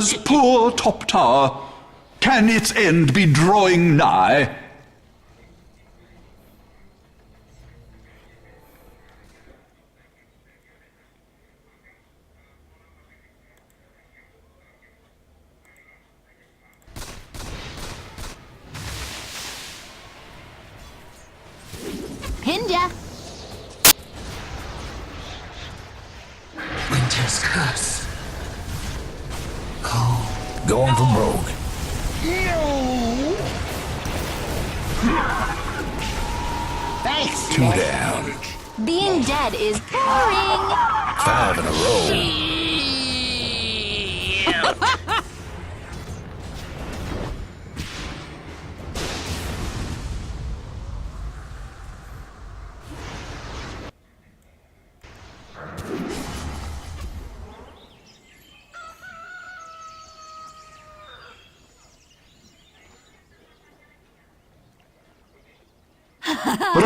Dire's poor top tower. Can its end be drawing nigh? Pinned ya. Winter's curse. Cold. Going from rogue. No! Thanks. 2 down. Being dead is boring. 5 in a row.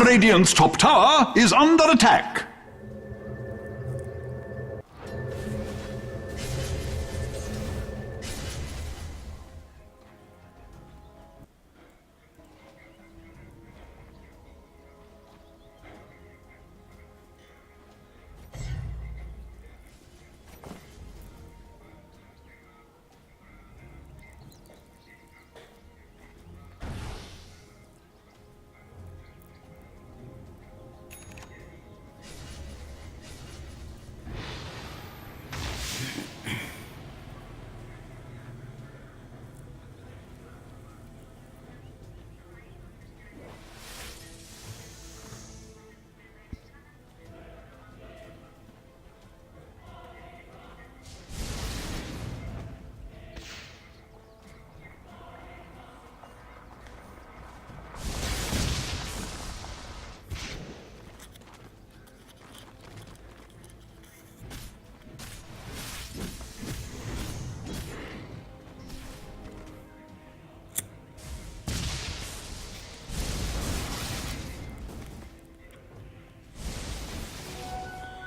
Radiant's top tower is under attack.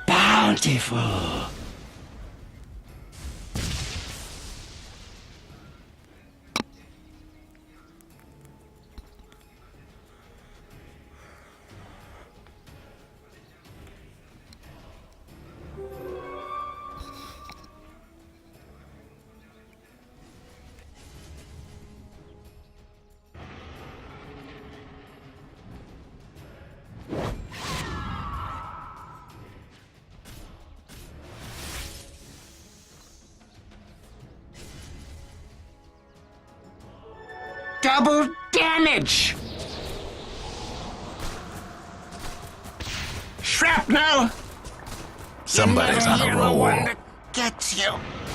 Bountiful. Double damage! Shrapnel! Somebody's on a roll. One that gets you.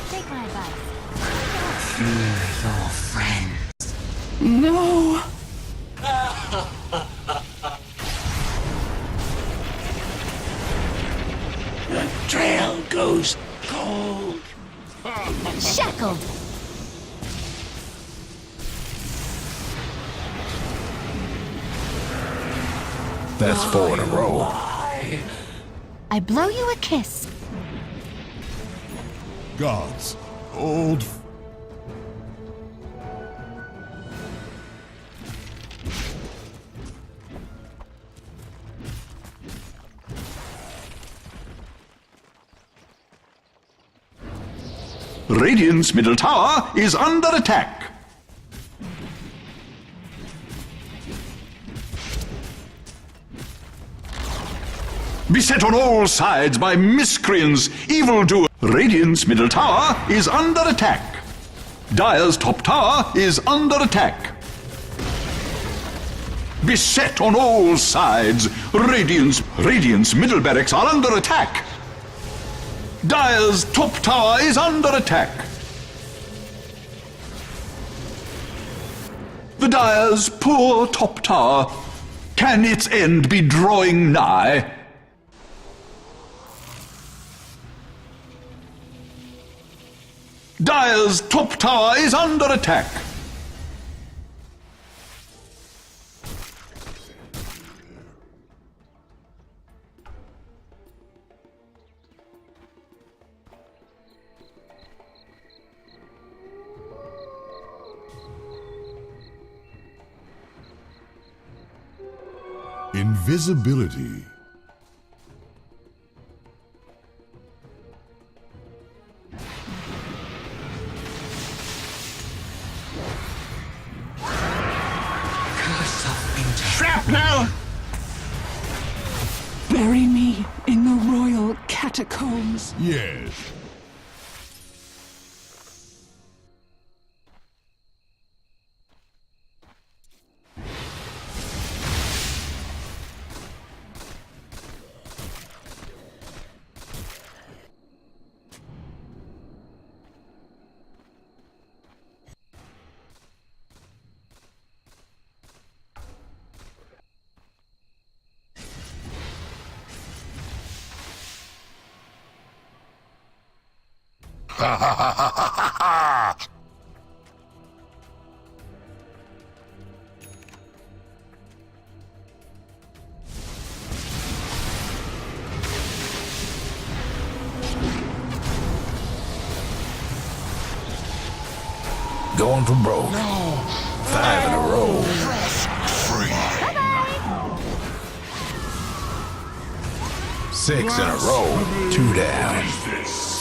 Take my advice. Your friends. No! The trail goes cold. Shackled. That's 4 in a row. I blow you a kiss. Gods, old. Radiant's middle tower is under attack. Beset on all sides by miscreants, evildoers. Radiant's middle tower is under attack. Dire's top tower is under attack. Beset on all sides. Radiant's middle barracks are under attack. Dire's top tower is under attack. The Dire's poor top tower. Can its end be drawing nigh? Dire's top tower is under attack. Invisibility. Shrapnel! Bury me in the royal catacombs. Yes. Going for broke. No. 5 in a row. Free. 6 in a row. 2 down.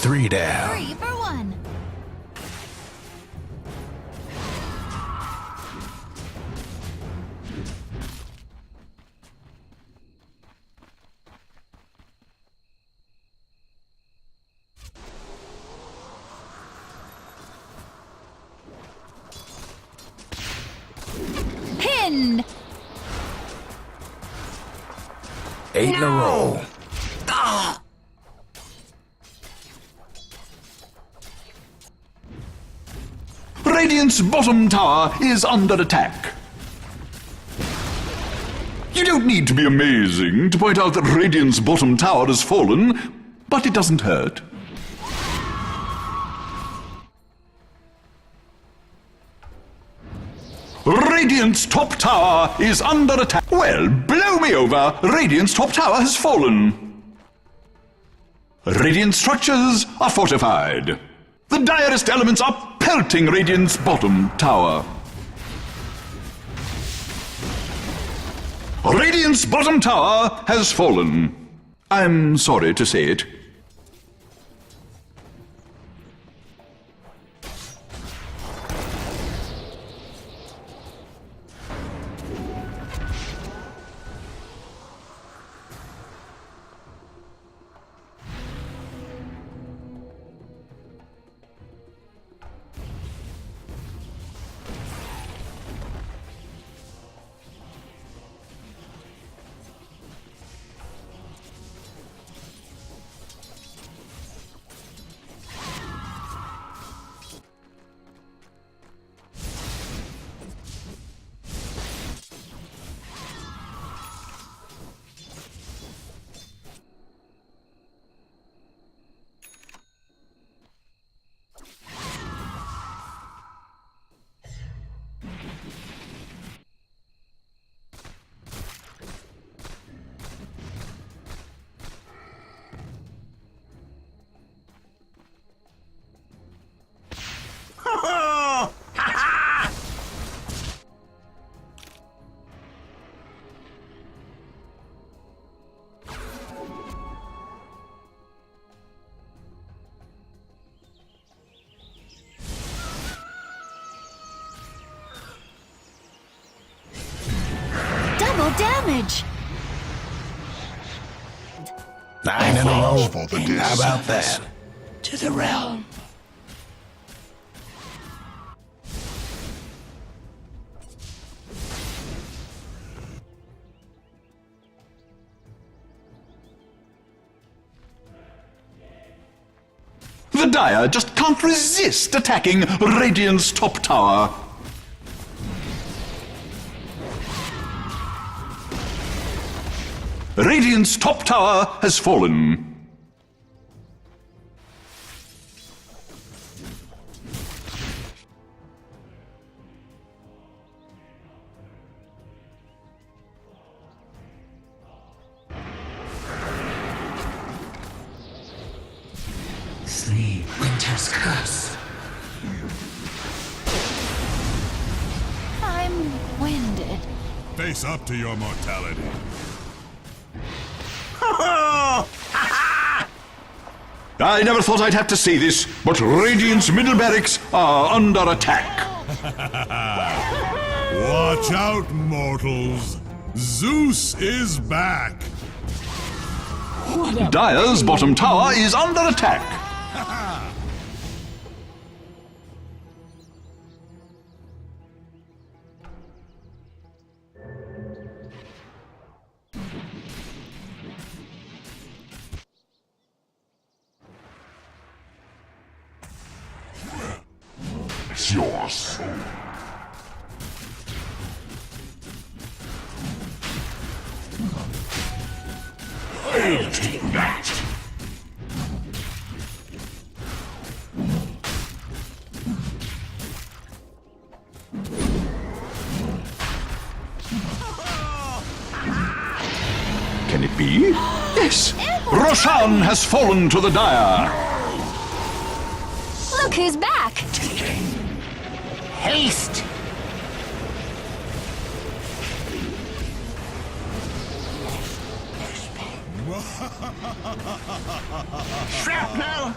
3 down. 3 for 1. Pin! 8 in a row. Radiant's bottom tower is under attack. You don't need to be amazing to point out that Radiant's bottom tower has fallen, but it doesn't hurt. Radiant's top tower is under attack. Well, blow me over. Radiant's top tower has fallen. Radiant structures are fortified. The direst elements are pelting Radiant's bottom tower. Radiant's bottom tower has fallen. I'm sorry to say it. Double damage! 9 in a row. For the How about that? To the realm. The Dire just can't resist attacking Radiant's top tower. Radiant's top tower has fallen. Sleep, winter's curse. I'm winded. Face up to your mortality. I never thought I'd have to say this, but Radiant's middle barracks are under attack. Watch out, mortals. Zeus is back. Dire's bottom tower is under attack. It's your soul. I'll take that. Can it be? Yes! Roshan has fallen to the Dire. Look who's back! Haste! Shrapnel!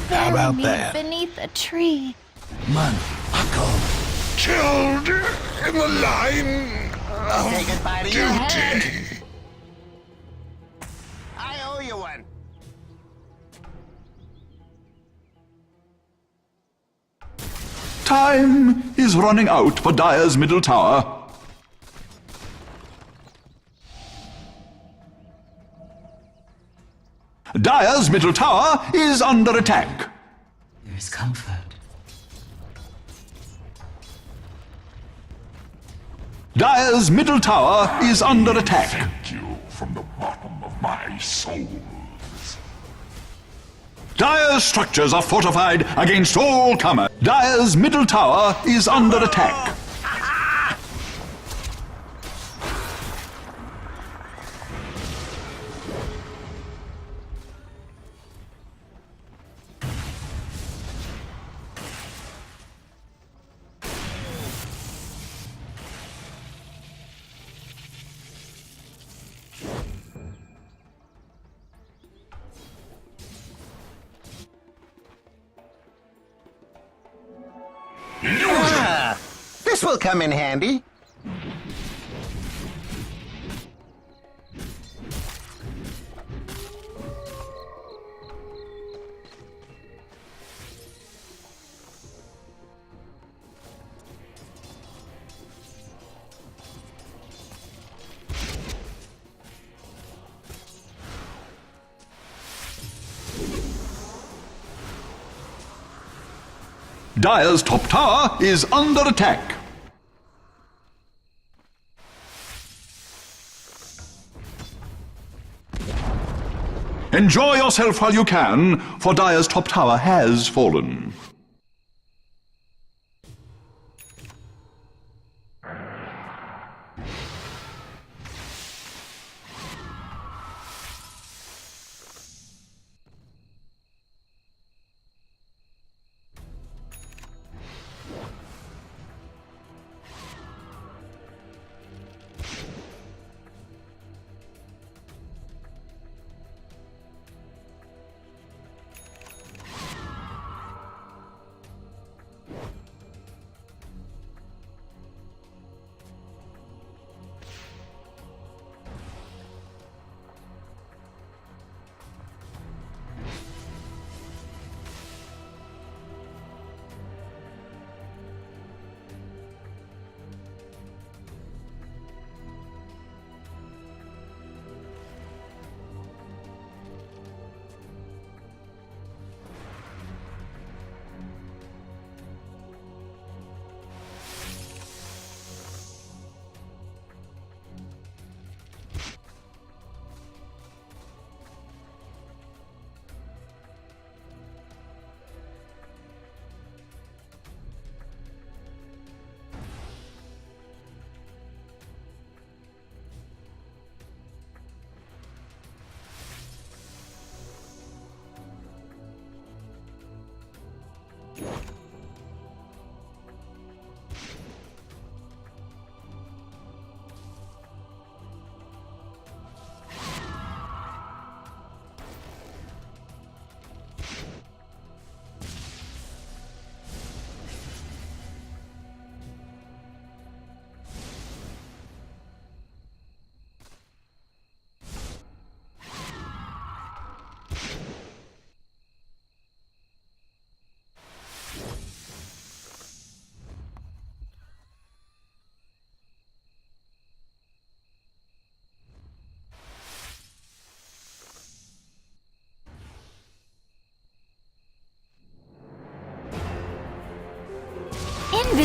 How about Meet that? beneath a tree. Man, buckle. Killed in the line Say goodbye to your head. duty. I owe you one. Time is running out for Dire's middle tower. Dire's middle tower is under attack. There is comfort. Dire's middle tower is under attack. Thank you from the bottom of my soul. Dire's structures are fortified against all comers. Dire's middle tower is under attack. This will come in handy. Dire's top tower is under attack. Enjoy yourself while you can, for Dire's top tower has fallen.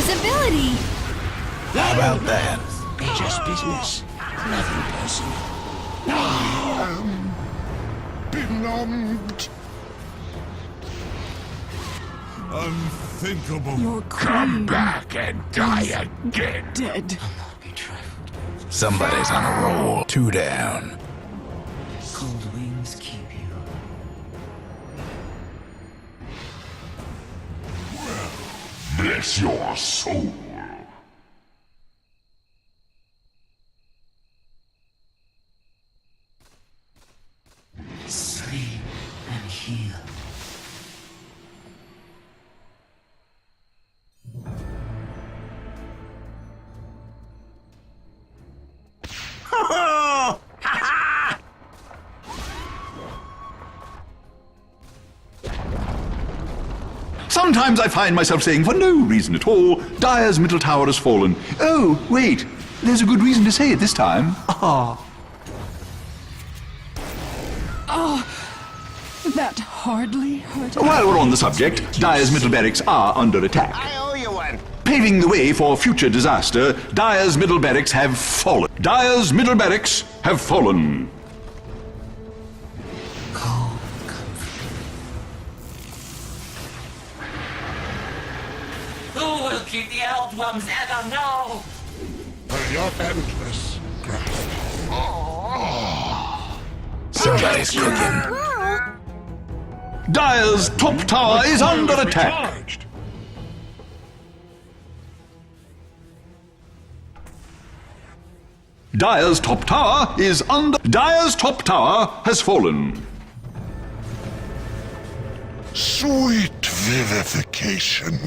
Invisibility! How about that? Just business. Nothing personal. Benumbed. Unthinkable. Your Come queen back and die again. dead. Not be trifled. Somebody's on a roll. 2 down. Cold wings keep you. Bless your soul. Sleep and heal. Sometimes I find myself saying, for no reason at all, Dire's middle tower has fallen. Oh, wait, there's a good reason to say it this time. Ah. That hardly hurt. While we're on the subject, Dire's middle barracks are under attack. I owe you one. Paving the way for future disaster, Dire's middle barracks have fallen. Dire's middle barracks have fallen. Cold comfort. Who will keep the earthworms ever know? By your endless grasp. Somebody's cooking. Dire's top tower is under attack. Charged. Dire's top tower is under... Dire's top tower has fallen. Sweet vivification.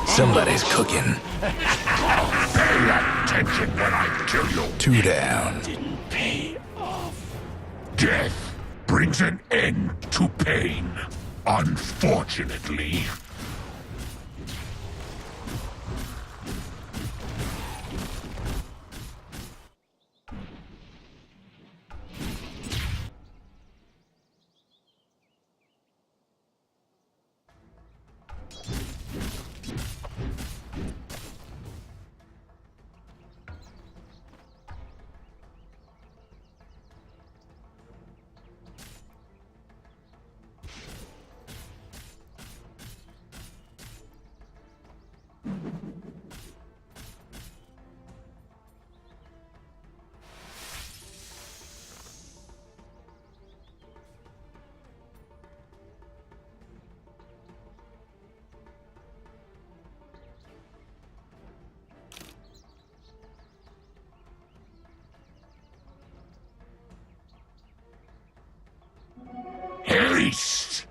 Somebody's cooking. Pay attention when I kill you. 2 down. Didn't pay off. Death brings an end to pain. Unfortunately. Haste!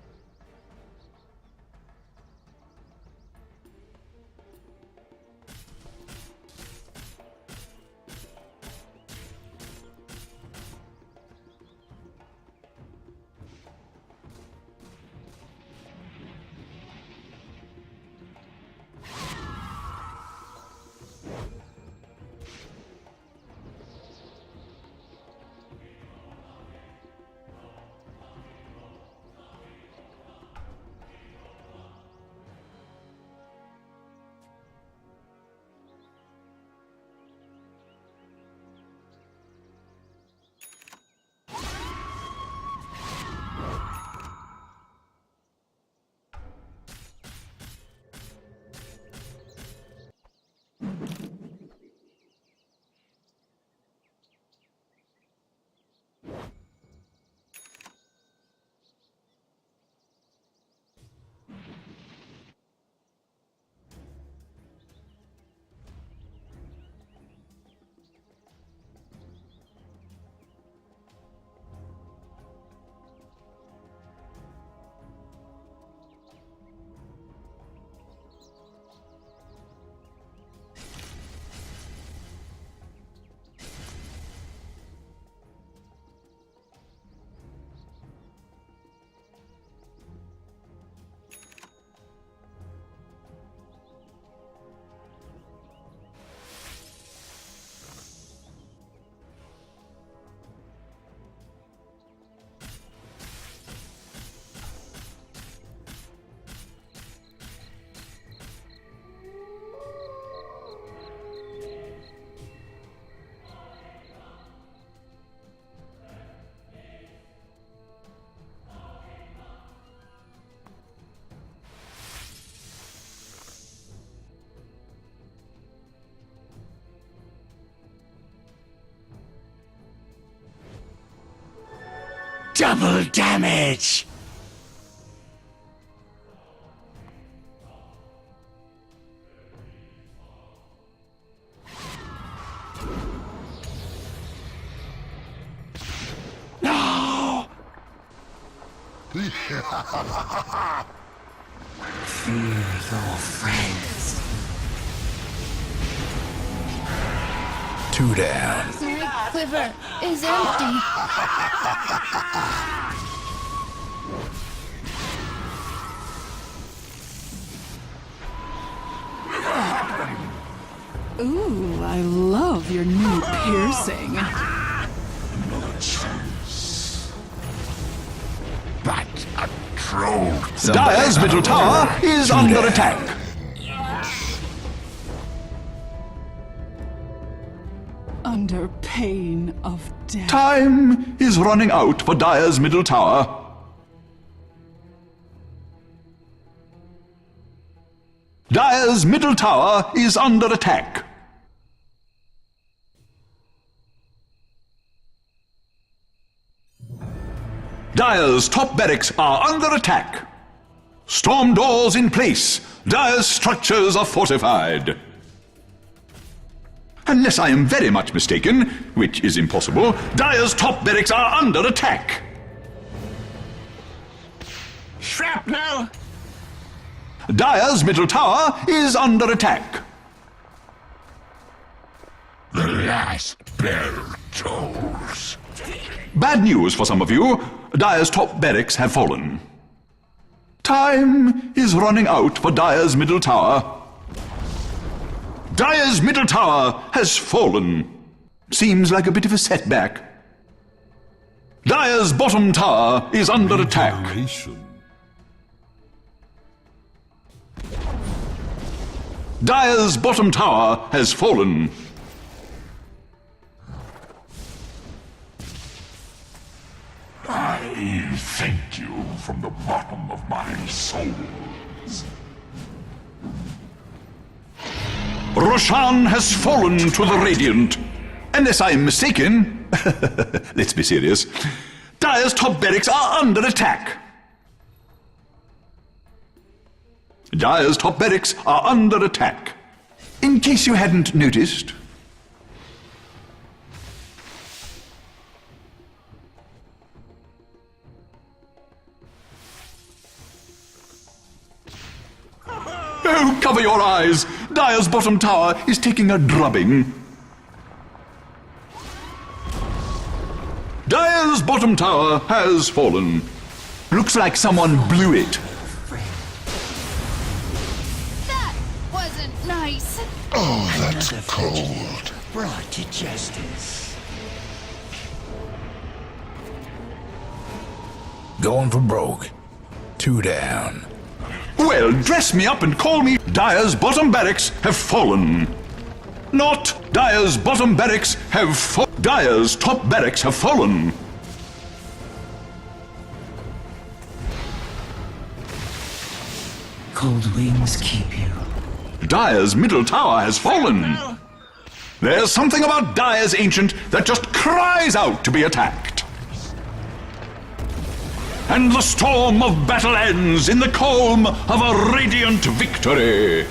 Double damage! Fear your friends. 2 down. My quiver is empty. Ooh, I love your new piercing. But a troll. Dire's middle tower is under attack. Under pain of death. Time is running out for Dire's middle tower. Dire's middle tower is under attack. Dire's top barracks are under attack. Storm doors in place. Dire's structures are fortified. Unless I am very much mistaken, which is impossible, Dire's top barracks are under attack. Shrapnel! Dire's middle tower is under attack. The last bell tolls. Bad news for some of you. Dire's top barracks have fallen. Time is running out for Dire's middle tower. Dire's middle tower has fallen. Seems like a bit of a setback. Dire's bottom tower is under attack. Dire's bottom tower has fallen. I thank you from the bottom of my soul. Roshan has fallen to the Radiant. Unless I'm mistaken, let's be serious, Dire's top barracks are under attack. Dire's top barracks are under attack. In case you hadn't noticed. Oh, cover your eyes! Dire's bottom tower is taking a drubbing. Dire's bottom tower has fallen. Looks like someone blew it. That wasn't nice. Oh, that's cold. Brought to justice. Going for broke. 2 down. Well, dress me up and call me. Dire's bottom barracks have fallen. Not Dire's bottom barracks have fallen. Dire's top barracks have fallen. Cold wings keep you. Dire's middle tower has fallen. There's something about Dire's ancient that just cries out to be attacked. And the storm of battle ends in the calm of a radiant victory.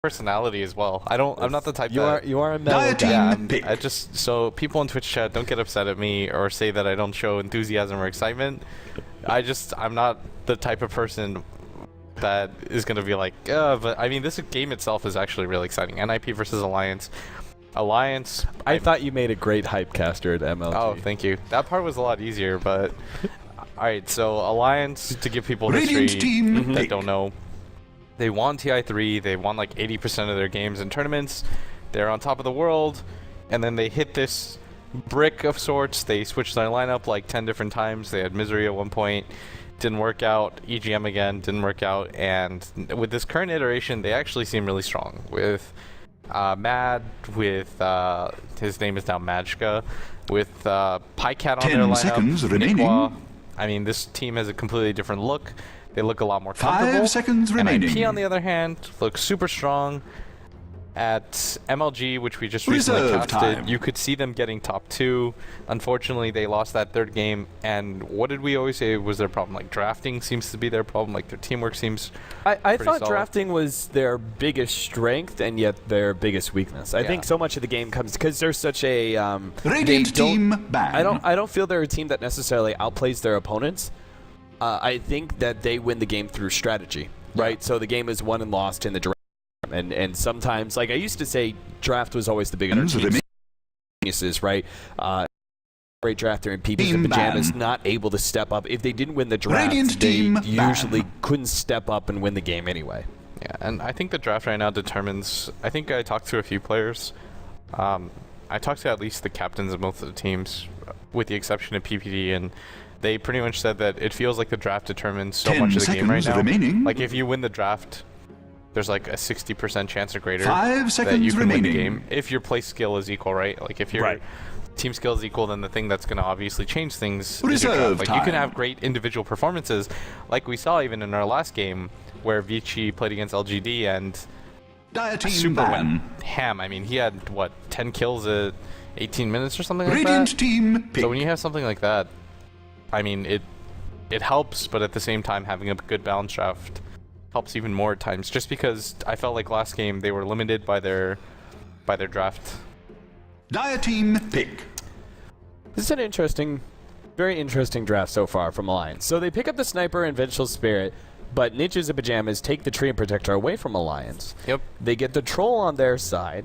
personality as well. I'm not the type you that... You are a mellow Dire guy. team pick. I just... So people in Twitch chat, don't get upset at me or say that I don't show enthusiasm or excitement. I'm not the type of person that is going to be like, but I mean, this game itself is actually really exciting. NIP versus Alliance. Alliance... I thought you made a great hype caster at MLG. Oh, thank you. That part was a lot easier, but... Alright, so Alliance, to give people history Radiant team that pick. don't know, they won TI3, they won like 80% of their games in tournaments, they're on top of the world, and then they hit this brick of sorts. They switched their lineup like 10 different times. They had Misery at one point, didn't work out. EGM again, didn't work out. And with this current iteration, they actually seem really strong. With Mad, with his name is now Majka, with Pycat on their 10 lineup. seconds remaining. Nikwa. I mean, this team has a completely different look. They look a lot more comfortable. 5 seconds remaining. NIP, on the other hand, looks super strong. At MLG, which we just recently Reserve casted, time. you could see them getting top 2. Unfortunately, they lost that third game. And what did we always say was their problem? Like, drafting seems to be their problem. Like, their teamwork seems I pretty thought solid. drafting was their biggest strength and yet their biggest weakness. I think so much of the game comes because they're such a Radiant team ban. I don't feel they're a team that necessarily outplays their opponents. I think that they win the game through strategy, right? So the game is won and lost in the draft. And sometimes, like I used to say, draft was always the bigger team's geniuses, right? Great drafter in PBs and Pajamas not able to step up. If they didn't win the draft, Radiant they team usually ban. couldn't step up and win the game anyway. Yeah, and I think the draft right now determines... I think I talked to a few players. I talked to at least the captains of most of the teams, with the exception of PPD, and they pretty much said that it feels like the draft determines so 10 much of the game right seconds now. remaining. Like, if you win the draft, there's like a 60% chance or greater 5 that you seconds can win the remaining. game. If your play skill is equal, right? Like, if your team skill is equal, then the thing that's going to obviously change things is your Reserve draft. Like, you can time. have great individual performances, like we saw even in our last game, where Vici played against LGD and Dire team super ban. went ham. I mean, he had, what, 10 kills at 18 minutes or something like Radiant that? team pick. So when you have something like that, I mean, it helps, but at the same time, having a good balance draft helps even more at times. Just because I felt like last game they were limited by their draft. Dire team pick. This is an interesting, very interesting draft so far from Alliance. So they pick up the Sniper and Vengeful Spirit, but Ninjas and Pajamas take the Tree and Protector away from Alliance. Yep. They get the Troll on their side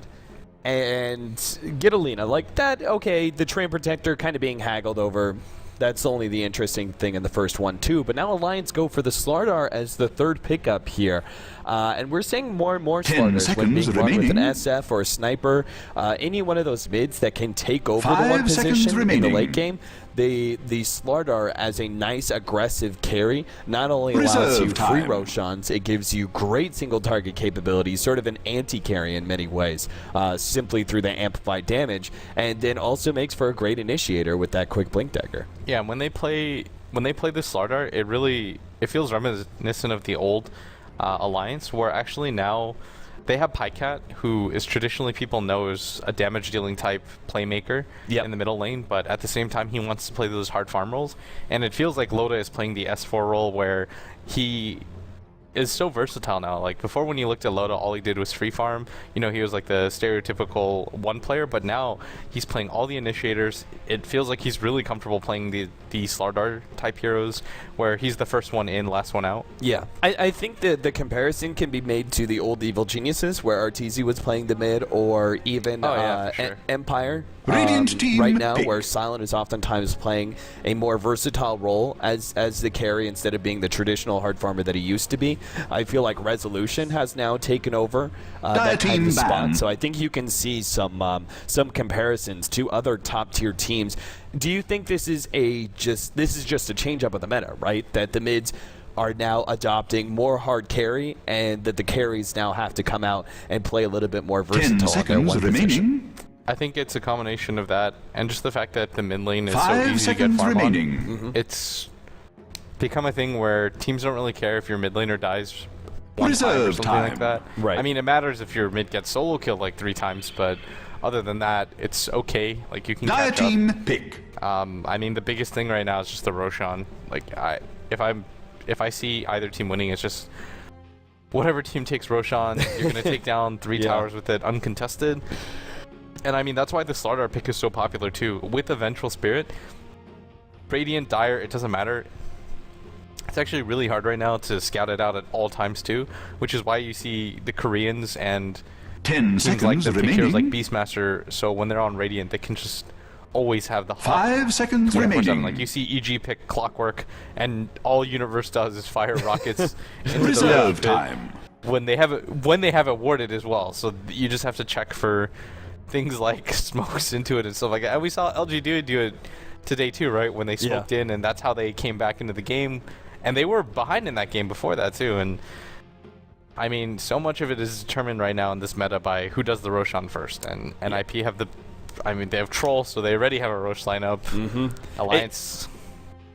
and get Alina. Like that, okay, the Tree and Protector kind of being haggled over. That's only the interesting thing in the first one, too. But now Alliance go for the Slardar as the third pickup here. And we're seeing more and more 10 Slardars when being seconds run with an remaining. SF or a Sniper. Any one of those mids that can take over the 5 one seconds position in the remaining. late game. The Slardar as a nice aggressive carry not only allows you Reserve free time. Roshans, it gives you great single target capabilities, sort of an anti-carry in many ways, simply through the amplified damage, and then also makes for a great initiator with that quick blink dagger. Yeah, when they play this Slardar, it feels reminiscent of the old Alliance, where actually now they have Pycat, who is traditionally people know as a damage dealing type playmaker in the middle lane, but at the same time he wants to play those hard farm roles, and it feels like Loda is playing the S4 role where he is so versatile now. Like before, when you looked at Loda, all he did was free farm. You know, he was like the stereotypical one player, but now he's playing all the initiators. It feels like he's really comfortable playing the Slardar type heroes, where he's the first one in, last one out. Yeah, I think that the comparison can be made to the old Evil Geniuses, where Arteezy was playing the mid, or even for sure. Empire. Radiant team right now, pick. where Silent is oftentimes playing a more versatile role as the carry instead of being the traditional hard farmer that he used to be. I feel like Resolution has now taken over that type team of spot, ban. so I think you can see some comparisons to other top tier teams. Do you think this is just a change up of the meta, right? That the mids are now adopting more hard carry, and that the carries now have to come out and play a little bit more 10 versatile in their seconds one remaining. position. I think it's a combination of that, and just the fact that the mid lane is so 5 easy to get seconds farm remaining. on. It's become a thing where teams don't really care if your mid laner dies one time or Reserve something like time. that. Right. I mean, it matters if your mid gets solo killed like 3 times, but other than that, it's okay. Like, you can Dire catch up. team pick. I mean, the biggest thing right now is just the Roshan. Like, if I see either team winning, it's just whatever team takes Roshan, you're going to take down 3 towers with it uncontested. And I mean, that's why the Slardar pick is so popular too. With the Vengeful Spirit, Radiant, Dire, it doesn't matter. It's actually really hard right now to scout it out at all times too, which is why you see the Koreans and 10 teams like seconds the pick heroes like remaining. Beastmaster, so when they're on Radiant, they can just always have the hot 5 seconds 24/7. remaining. Like you see EG pick Clockwork, and all Universe does is fire rockets into the Reserve pit time. when they have it warded as well. So you just have to check for things like smokes into it and stuff like that. And we saw LG do it today too, right? When they smoked in, and that's how they came back into the game. And they were behind in that game before that too. And I mean, so much of it is determined right now in this meta by who does the Roshan first. And NIP have they have Troll, so they already have a Rosh lineup. Alliance.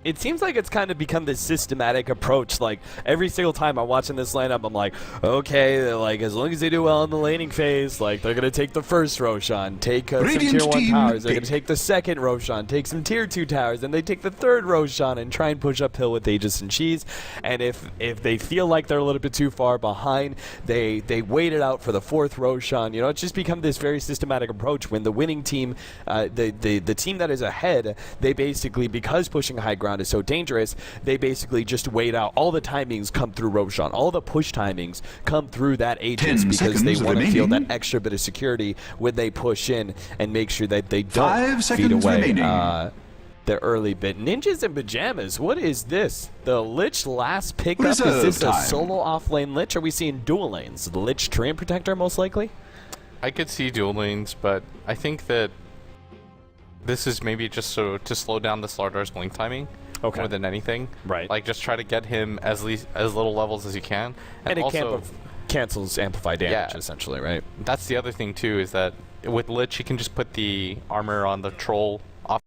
It seems like it's kind of become this systematic approach. Like, every single time I'm watching this lineup, I'm like, okay, like, as long as they do well in the laning phase, like, they're going to take the first Roshan, take some Radiant tier 1 team towers, they're pick. going to take the second Roshan, take some tier 2 towers, then they take the third Roshan and try and push uphill with Aegis and Cheese. And if they feel like they're a little bit too far behind, they wait it out for the fourth Roshan. You know, it's just become this very systematic approach. When the winning team, the team that is ahead, they basically, because pushing high ground is so dangerous, they basically just wait out. All the timings come through Roshan. All the push timings come through that Aegis 10 because they seconds want to feel that remaining. extra bit of security when they push in and make sure that they 5 don't feed seconds away remaining. the early bit. Ninjas and Pajamas, what is this? The Lich last pickup? Reserve Is this a time. solo off-lane Lich? Or are we seeing dual lanes? The Lich Treant Protector, most likely? I could see dual lanes, but I think that this is maybe just so to slow down the Slardar's blink timing more than anything. Right. Like, just try to get him as little levels as you can. And it also, cancels amplify damage, Yeah. essentially, right? that's the other thing too, is that with Lich, you can just put the armor on the Troll off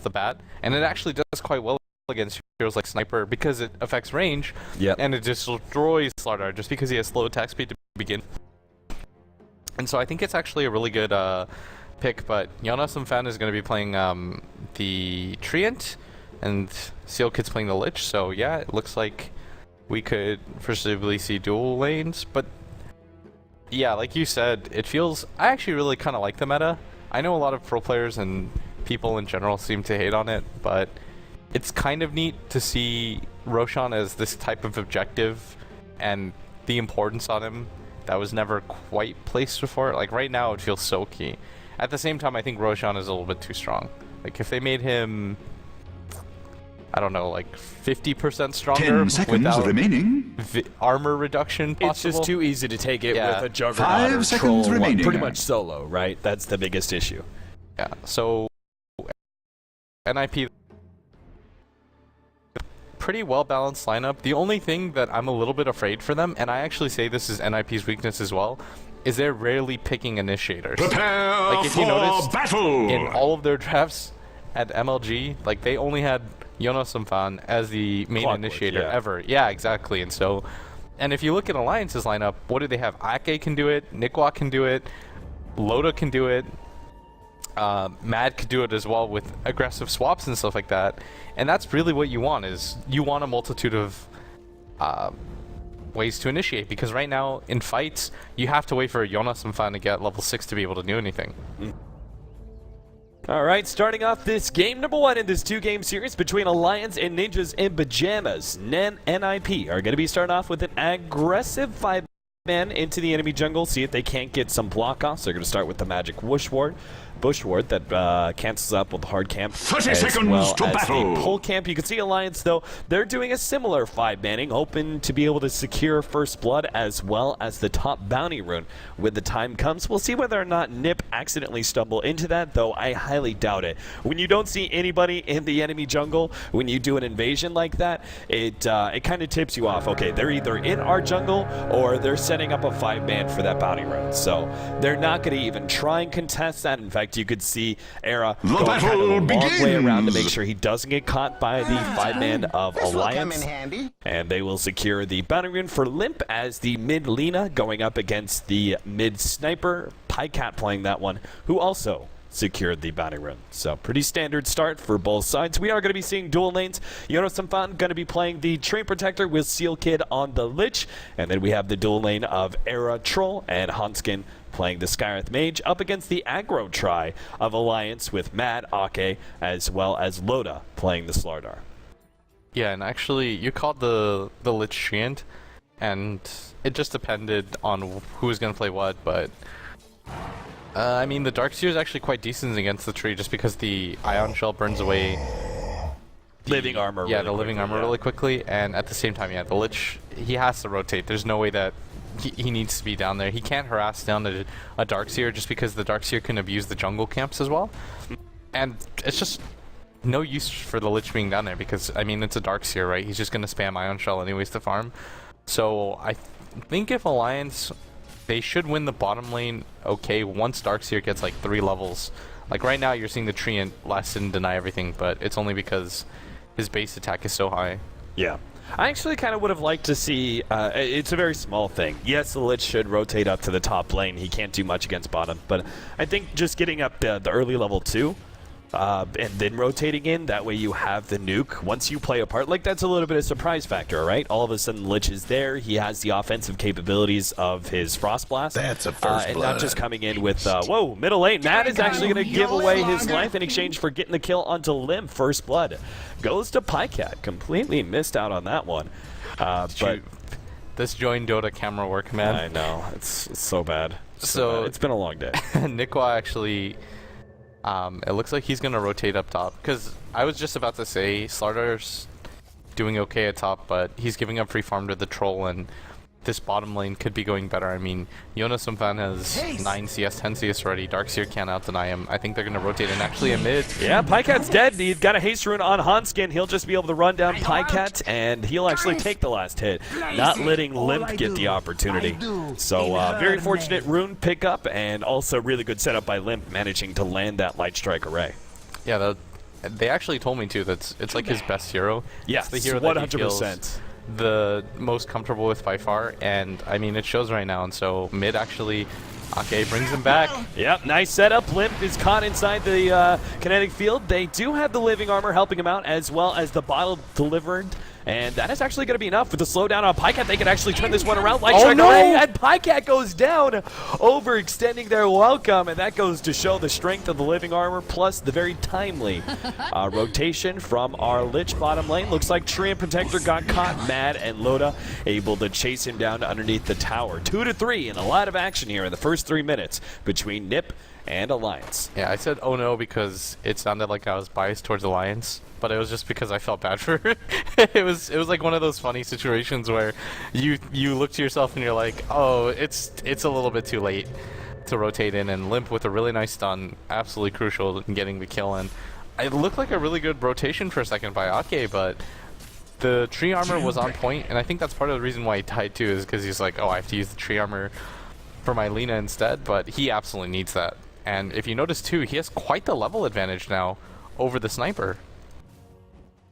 the bat, and it actually does quite well against heroes like Sniper because it affects range, and it destroys Slardar just because he has slow attack speed to begin. And so I think it's actually a really good pick, but Jonas and Fan is going to be playing the Treant, and Seal Kid's playing the Lich, so yeah, it looks like we could presumably see dual lanes, but yeah, like you said, it feels... I actually really kind of like the meta. I know a lot of pro players and people in general seem to hate on it, but it's kind of neat to see Roshan as this type of objective and the importance on him that was never quite placed before. Like, right now, it feels so key. At the same time, I think Roshan is a little bit too strong. Like, if they made him, I don't know, like 50% stronger 10 seconds without remaining. armor reduction possible. It's just too easy to take it Yeah. with a Juggernaut 5 or seconds Troll, remaining. pretty much solo, right? That's the biggest issue. Yeah, so NIP, pretty well balanced lineup. The only thing that I'm a little bit afraid for them, and I actually say this is NIP's weakness as well, is they're rarely picking initiators. Prepare Like, if for you noticed, battle. in all of their drafts at MLG, like, they only had Jonas Umfan as the main Clockwork, initiator yeah. ever. Yeah, exactly. And so, and if you look at Alliance's lineup, what do they have? Ake can do it, Nikwa can do it, Loda can do it, Mad could do it as well with aggressive swaps and stuff like that. And that's really what you want, is you want a multitude of ways to initiate, because right now in fights you have to wait for Jonas Umfan to get level 6 to be able to do anything. All right, starting off this game number 1 in this 2-game series between Alliance and Ninjas in Pajamas. NIP are going to be starting off with an aggressive 5-man into the enemy jungle, see if they can't get some block offs. They're going to start with the magic Bush Ward that cancels up with hard camp 30 as seconds well to as battle. the pull camp. You can see Alliance, though, they're doing a similar 5-manning, hoping to be able to secure first blood as well as the top bounty rune when the time comes. We'll see whether or not Nip accidentally stumble into that, though I highly doubt it. When you don't see anybody in the enemy jungle, when you do an invasion like that, it kind of tips you off. Okay, they're either in our jungle or they're setting up a 5-man for that bounty rune. So they're not going to even try and contest that. In fact, you could see Era The going kind of a battle long way around to begins. make sure he doesn't get caught by the 5-man of Alliance. And they will secure the bounty rune for Limp as the mid Lina going up against the mid Sniper. Pycat playing that one, who also secured the bounty rune. So pretty standard start for both sides. We are going to be seeing dual lanes. Jonas Samfan going to be playing the Train Protector with Seal Kid on the Lich. And then we have the dual lane of Era Troll and Hanskin playing the Skyreth Mage up against the aggro try of Alliance with Mad, Ake, as well as Loda playing the Slardar. Yeah, and actually, you called the Lich Treant, and it just depended on who was going to play what, but I mean, the Darkseer is actually quite decent against the tree just because the Ion Shell burns away Living armor. Yeah, really the living quickly, armor really quickly, and at the same time, yeah, the Lich, he has to rotate. There's no way that he needs to be down there. He can't harass down a Darkseer just because the Darkseer can abuse the jungle camps as well. And it's just no use for the Lich being down there because, I mean, it's a Darkseer, right? He's just going to spam Ion Shell anyways to farm. So I think if Alliance, they should win the bottom lane okay once Darkseer gets like 3 levels. Like right now you're seeing the Treant last and deny everything, but it's only because his base attack is so high. Yeah. I actually kind of would have liked to see, it's a very small thing. Yes, the Lich should rotate up to the top lane. He can't do much against bottom, but I think just getting up the early level 2, and then rotating in, that way you have the nuke. Once you play a part, like that's a little bit of surprise factor, right? All of a sudden Lich is there, he has the offensive capabilities of his Frost Blast. That's a first and blood. not just coming in with, whoa, middle lane. Matt is actually going to give away his life in exchange for getting the kill onto Limb. First blood goes to Pycat. Completely missed out on that one. But this joined Dota camera work, man. I know, it's so bad. So bad. It's been a long day. Nikwa actually, it looks like he's going to rotate up top. Because I was just about to say, Slardar's doing okay at top, but he's giving up free farm to the troll, and this bottom lane could be going better. I mean, Jonas Umfan has 9 CS, 10 CS already. Darkseer can't out-deny him. I think they're going to rotate in actually a mid. Yeah, Pycat's dead. He's got a haste rune on Hanskin. He'll just be able to run down Pycat, and he'll actually take the last hit, not letting Limp get the opportunity. So, very fortunate rune pickup, and also really good setup by Limp, managing to land that Light Strike array. Yeah, they actually told me, too, that it's like his best hero. Yes, it's the hero 100%. that he feels the most comfortable with by far, and I mean it shows right now. And so mid actually, Ake brings him back. Yep, nice setup. Limp is caught inside the kinetic field. They do have the living armor helping him out, as well as the bottle delivered. And that is actually going to be enough. With the slowdown on Pycat, they can actually turn this one around. Light strike away, and Pycat goes down, overextending their welcome. And that goes to show the strength of the living armor, plus the very timely rotation from our Lich bottom lane. Looks like Treant Protector got caught. Mad and Loda able to chase him down underneath the tower. 2-3, and a lot of action here in the first 3 minutes between Nip and Alliance. Yeah, I said oh no because it sounded like I was biased towards Alliance, but it was just because I felt bad for her. it was like one of those funny situations where you look to yourself and you're like, oh, it's a little bit too late to rotate in, and Limp with a really nice stun, absolutely crucial in getting the kill. And it looked like a really good rotation for a second by Ake, but the tree armor was on point, and I think that's part of the reason why he died too, is because he's like, oh, I have to use the tree armor for my Lina instead, but he absolutely needs that. And if you notice too, he has quite the level advantage now over the sniper.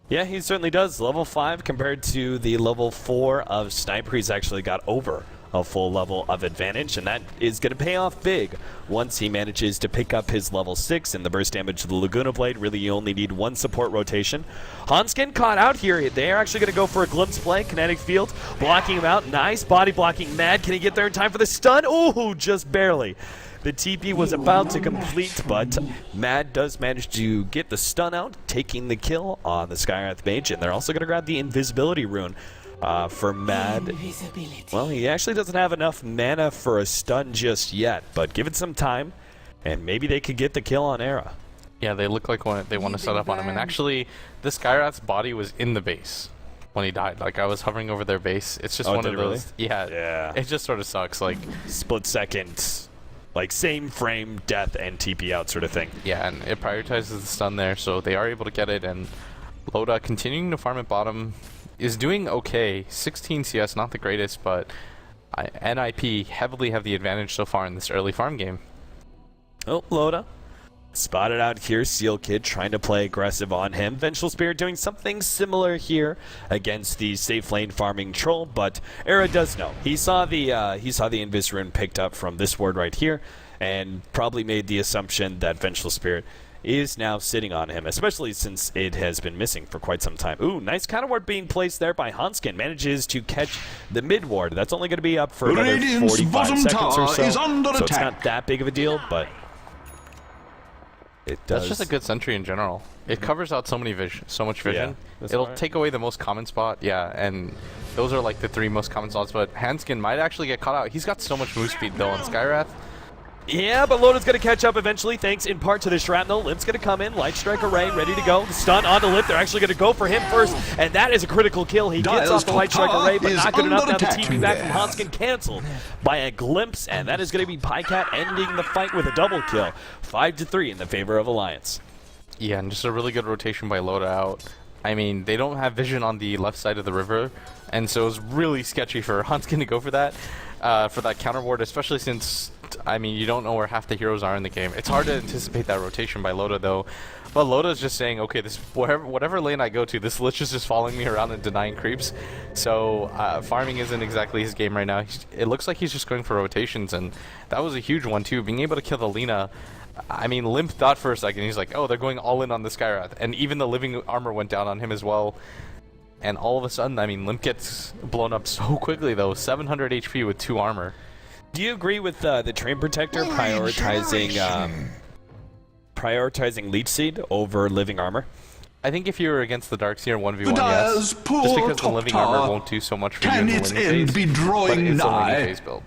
Yeah, he certainly does. Level 5 compared to the level 4 of Sniper. He's actually got over a full level of advantage, and that is going to pay off big once he manages to pick up his level 6 and the burst damage to the Laguna Blade. Really, you only need 1 support rotation. Hanskin caught out here. They are actually going to go for a glimpse play. Kinetic field, blocking him out. Nice body blocking. Mad, can he get there in time for the stun? Ooh, just barely. The TP was about to complete, but Mad does manage to get the stun out, taking the kill on the Skywrath Mage, and they're also going to grab the invisibility rune for Mad. Well, he actually doesn't have enough mana for a stun just yet, but give it some time, and maybe they could get the kill on Era. Yeah, they look like they want to set up on him, and actually, this Skywrath's body was in the base when he died. Like, I was hovering over their base. It's just one of those. Really? Yeah. It just sort of sucks. Like, split second. Like same frame, death, and TP out sort of thing. Yeah, and it prioritizes the stun there, so they are able to get it, and Loda continuing to farm at bottom is doing okay. 16 CS, not the greatest, but NIP heavily have the advantage so far in this early farm game. Oh, Loda. Spotted out here, Seal Kid trying to play aggressive on him. Vengeful Spirit doing something similar here against the safe lane farming troll, but Era does know. He saw the Invis rune picked up from this ward right here, and probably made the assumption that Vengeful Spirit is now sitting on him, especially since it has been missing for quite some time. Ooh, nice counter ward being placed there by Hanskin. Manages to catch the mid ward. That's only going to be up for another Radiant's 45 bottom seconds or tower so. is under So it's attack. not that big of a deal, but it does. That's just a good sentry in general. It covers out so much vision. It'll take away the most common spot, and those are like the 3 most common spots, but Hanskin might actually get caught out. He's got so much move speed though on Skywrath. Yeah, but Loda's going to catch up eventually, thanks in part to the Shrapnel. Limp's going to come in, Light Strike Array, ready to go. Stun onto Limp. They're actually going to go for him first, and that is a critical kill. He gets off the Light Strike Array, but not good enough. Now the TP back from Hanskin canceled by a glimpse, and that is going to be Pycat ending the fight with a double kill. 5-3 in the favor of Alliance. Yeah, and just a really good rotation by Loda out. I mean, they don't have vision on the left side of the river, and so it's really sketchy for Hanskin to go for that counter ward, especially since, I mean, you don't know where half the heroes are in the game. It's hard to anticipate that rotation by Loda, though. But Loda's just saying, okay, this whatever lane I go to, this Lich is just following me around and denying creeps. So farming isn't exactly his game right now. It looks like he's just going for rotations, and that was a huge one, too. Being able to kill the Lina. I mean, Limp thought for a second, he's like, oh, they're going all in on the Skywrath. And even the living armor went down on him as well. And all of a sudden, I mean, Limp gets blown up so quickly, though. 700 HP with 2 armor. Do you agree with the Train Protector prioritizing Leech Seed over Living Armor? I think if you were against the Darkseer 1v1, The Dyer's yes. poor Just because the top living tower. armor won't do so much for you Can in the its laning end phase, be but drawing it's a nigh? laning phase build.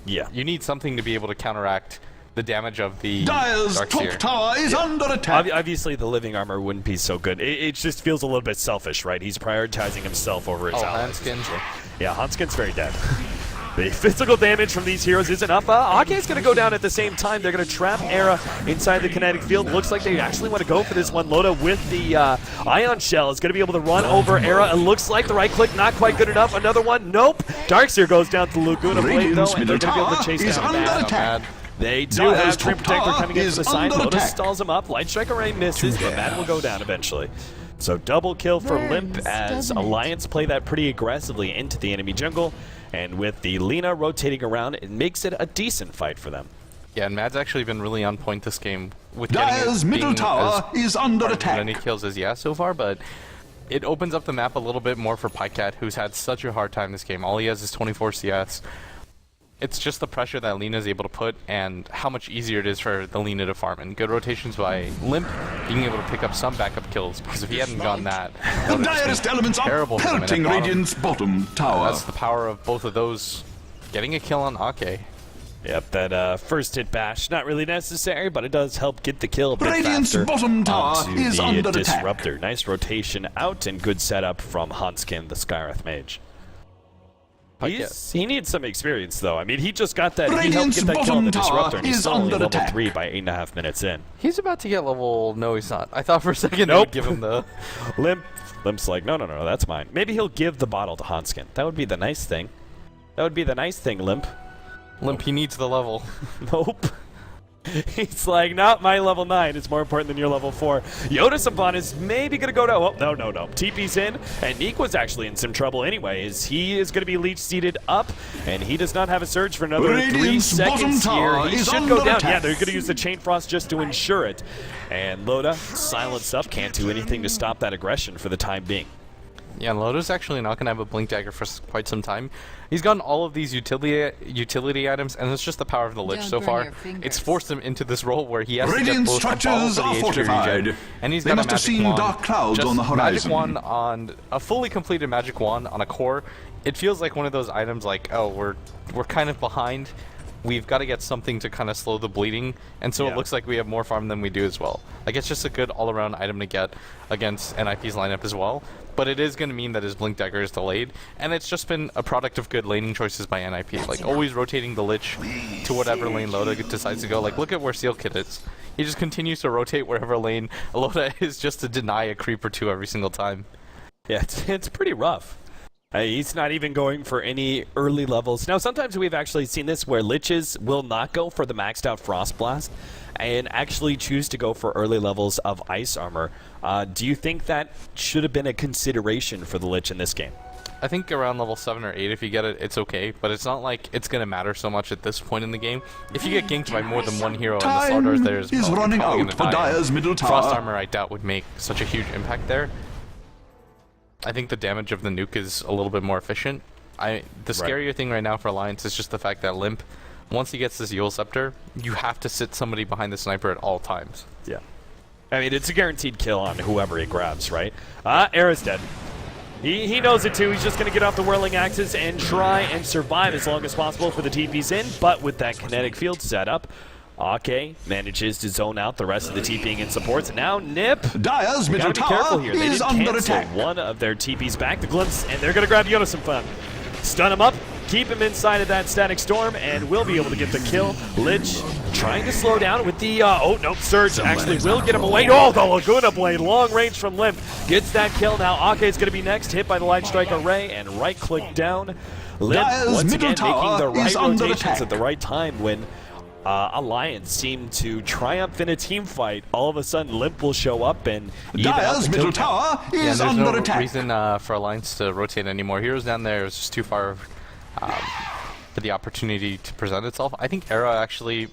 Yeah. You need something to be able to counteract the damage of the Dyer's Darkseer. top tower is under attack. Obviously, the Living Armor wouldn't be so good. It just feels a little bit selfish, right? He's prioritizing himself over his allies. Hanskin. Yeah, Hanskin's very dead. The physical damage from these heroes isn't up. Ake's going to go down at the same time. They're going to trap Era inside the kinetic field. Looks like they actually want to go for this one. Loda with the Ion Shell is going to be able to run over Era. It looks like the right click not quite good enough. Another one. Nope. Darkseer goes down to Laguna Blade, though, and they're going to be able to chase down Mad. They do Dyer's have Train top Protector tower coming in is from the side. under Loda attack. stalls him up. Light Strike Array misses, but Mad will go down eventually. So double kill for Limp Burns, as doesn't it? Alliance play that pretty aggressively into the enemy jungle. And with the Lina rotating around, it makes it a decent fight for them. Yeah, and Mad's actually been really on point this game with Dyer's getting middle being tower as is under hard as attack. many kills as he has so far, but it opens up the map a little bit more for Pycat, who's had such a hard time this game. All he has is 24 CS. It's just the pressure that Lina is able to put and how much easier it is for the Lina to farm. And good rotations by Limp, being able to pick up some backup kills, because if he hadn't gotten that, The direst elements are terrible for them, and at pelting bottom, Radiant's bottom tower. that's the power of both of those. Getting a kill on Ake. Yep, that first hit bash, not really necessary, but it does help get the kill a bit Radiant's faster bottom tower onto is the under attack. Disruptor. Nice rotation out and good setup from Hanskin, the Skywrath Mage. He needs some experience, though. I mean, he just got that. He helped Radiant's get that kill on the bottom tower Disruptor, and he's is still only under level attack. 3 by 8.5 minutes in. He's about to get level... No, he's not. I thought for a second they Nope. would give him the... Limp's like, no, that's mine. Maybe he'll give the bottle to Hanskin. That would be the nice thing. That would be the nice thing, Limp. Limp, he needs the level. Nope. He's like, not my level 9. It's more important than your level 4. Yoda-Saban is maybe going to go down. Oh, no. TP's in, and Neek was actually in some trouble anyway, as he is going to be leech-seated up, and he does not have a surge for another 3 Radiant's seconds bottom here. tower He is should under go down. attack. Yeah, they're going to use the Chain Frost just to ensure it. And Loda, silenced up, can't do anything to stop that aggression for the time being. Yeah, and Loda's actually not going to have a Blink Dagger for quite some time. He's gotten all of these utility items, and it's just the power of the Lich Don't so burn far. your fingers. It's forced him into this role where he has Radiant to get both a bottle structures for the are HP fortified. regen, and he's They got must a have magic seen wand. dark clouds Just on the horizon. Magic wand on a fully completed magic wand on a core. It feels like one of those items like, oh, we're kind of behind. We've got to get something to kind of slow the bleeding, and so Yeah. it looks like we have more farm than we do as well. Like, it's just a good all-around item to get against NIP's lineup as well, but it is going to mean that his Blink Dagger is delayed, and it's just been a product of good laning choices by NIP, like always rotating the Lich to whatever lane Loda decides to go. Like, look at where Seal Kid is. He just continues to rotate wherever lane Loda is just to deny a creep or two every single time. Yeah, it's pretty rough. He's not even going for any early levels. Now, sometimes we've actually seen this where Liches will not go for the maxed out Frost Blast and actually choose to go for early levels of Ice Armor. Do you think that should have been a consideration for the Lich in this game? I think around level 7 or 8, if you get it, it's okay. But it's not like it's going to matter so much at this point in the game. If you get ganked by more than one hero and the Slardars there as well, is running you're probably out gonna for die. Dire's middle Frost tower. Armor, I doubt, would make such a huge impact there. I think the damage of the nuke is a little bit more efficient. The scarier thing right now for Alliance is just the fact that Limp, once he gets this Eul Scepter, you have to sit somebody behind the sniper at all times. Yeah. I mean, it's a guaranteed kill on whoever he grabs, right? Era's dead. He knows it too. He's just going to get off the Whirling Axes and try and survive as long as possible for the TP's in. But with that kinetic field set up, Ake manages to zone out the rest of the TPing and supports. And now Nip. Dire's middle Gotta be careful tower here. They is did under cancel attack. one of their TPs back. The glimpse, and they're going to grab Yoda fun. Stun him up. Keep him inside of that Static Storm, and we'll be able to get the kill. Lich trying to slow down with the, oh, nope, Surge actually will get him away. Oh, the Laguna Blade, long range from Limp. Gets that kill. Now Ake is going to be next, hit by the Light Strike Array, and right-click down. Limp, Dire's once middle again, making the tower right is under rotations attack. at the right time when Alliance seemed to triumph in a team fight. All of a sudden, Limp will show up and even out Dire's the middle kill count. tower Yeah, is there's under no attack. reason for Alliance to rotate anymore. Heroes down there is just too far for the opportunity to present itself. I think Era actually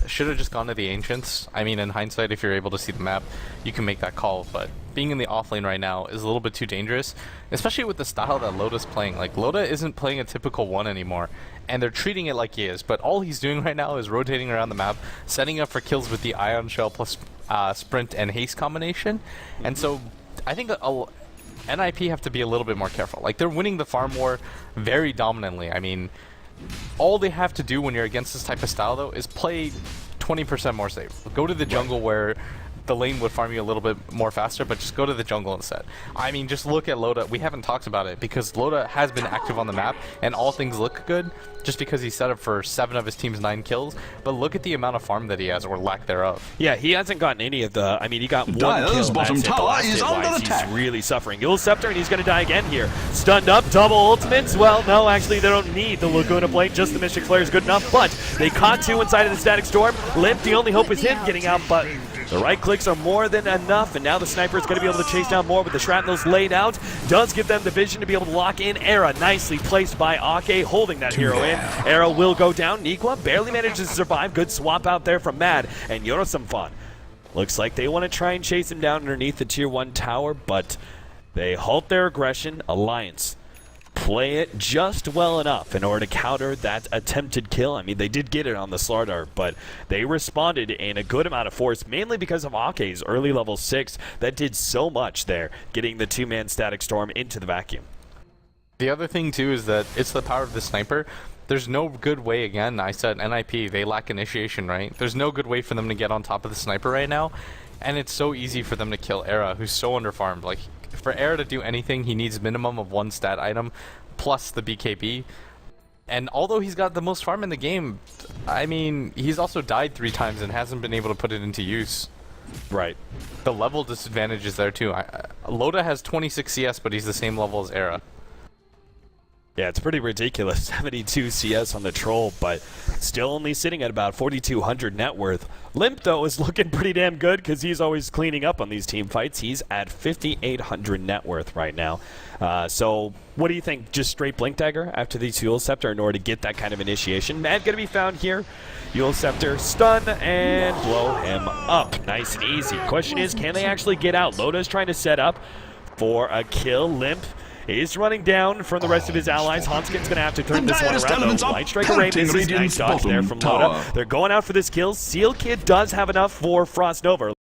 should have just gone to the Ancients. I mean, in hindsight, if you're able to see the map, you can make that call, but being in the offlane right now is a little bit too dangerous, especially with the style that Loda's playing. Like, Loda isn't playing a typical 1 anymore, and they're treating it like he is, but all he's doing right now is rotating around the map, setting up for kills with the Ion Shell plus Sprint and Haste combination, and so I think NIP have to be a little bit more careful. Like, they're winning the farm war very dominantly. I mean, all they have to do when you're against this type of style, though, is play 20% more safe. Go to the jungle where the lane would farm you a little bit more faster, but just go to the jungle instead. I mean, just look at Loda. We haven't talked about it because Loda has been active on the map, and all things look good just because he's set up for 7 of his team's 9 kills. But look at the amount of farm that he has, or lack thereof. Yeah, he hasn't gotten any of the. I mean, he got one Dire's kill. bottom That's it. The tower last is hit under wise, attack. He's really suffering. Eul Scepter, and he's going to die again here. Stunned up, double ultimates. Well, no, actually, they don't need the Laguna Blade. Just the Mystic Flare is good enough. But they caught 2 inside of the Static Storm. Limp, the only hope is him getting out, but the right clicks are more than enough, and now the sniper is going to be able to chase down more with the shrapnels laid out. Does give them the vision to be able to lock in. Era nicely placed by Ake, holding that hero in. Era will go down. Nikwa barely manages to survive. Good swap out there from Mad and Yorosamfan. Looks like they want to try and chase him down underneath the tier 1 tower, but they halt their aggression. Alliance play it just well enough in order to counter that attempted kill. I mean, they did get it on the Slardar, but they responded in a good amount of force, mainly because of Ake's early level 6 that did so much there, getting the 2-man Static Storm into the vacuum. The other thing, too, is that it's the power of the sniper. There's no good way, again, I said NIP, they lack initiation, right? There's no good way for them to get on top of the sniper right now, and it's so easy for them to kill Era, who's so underfarmed. Like, for Era to do anything, he needs minimum of 1 stat item, plus the BKB. And although he's got the most farm in the game, I mean, he's also died 3 times and hasn't been able to put it into use. Right. The level disadvantage is there, too. Loda has 26 CS, but he's the same level as Era. Yeah, it's pretty ridiculous. 72 CS on the Troll, but still only sitting at about 4,200 net worth. Limp, though, is looking pretty damn good because he's always cleaning up on these team fights. He's at 5,800 net worth right now. So what do you think? Just straight Blink Dagger after the Eul Scepter in order to get that kind of initiation? Mad going to be found here. Eul Scepter, stun, and blow him up. Nice and easy. Question is, can they actually get out? Loda's trying to set up for a kill. Limp is running down from the rest of his allies. Hanskin's going to have to turn this one around, though. Light Strike Array misses. Nice dodge there from Loda. They're going out for this kill. Seal Kid does have enough for Frost Nova.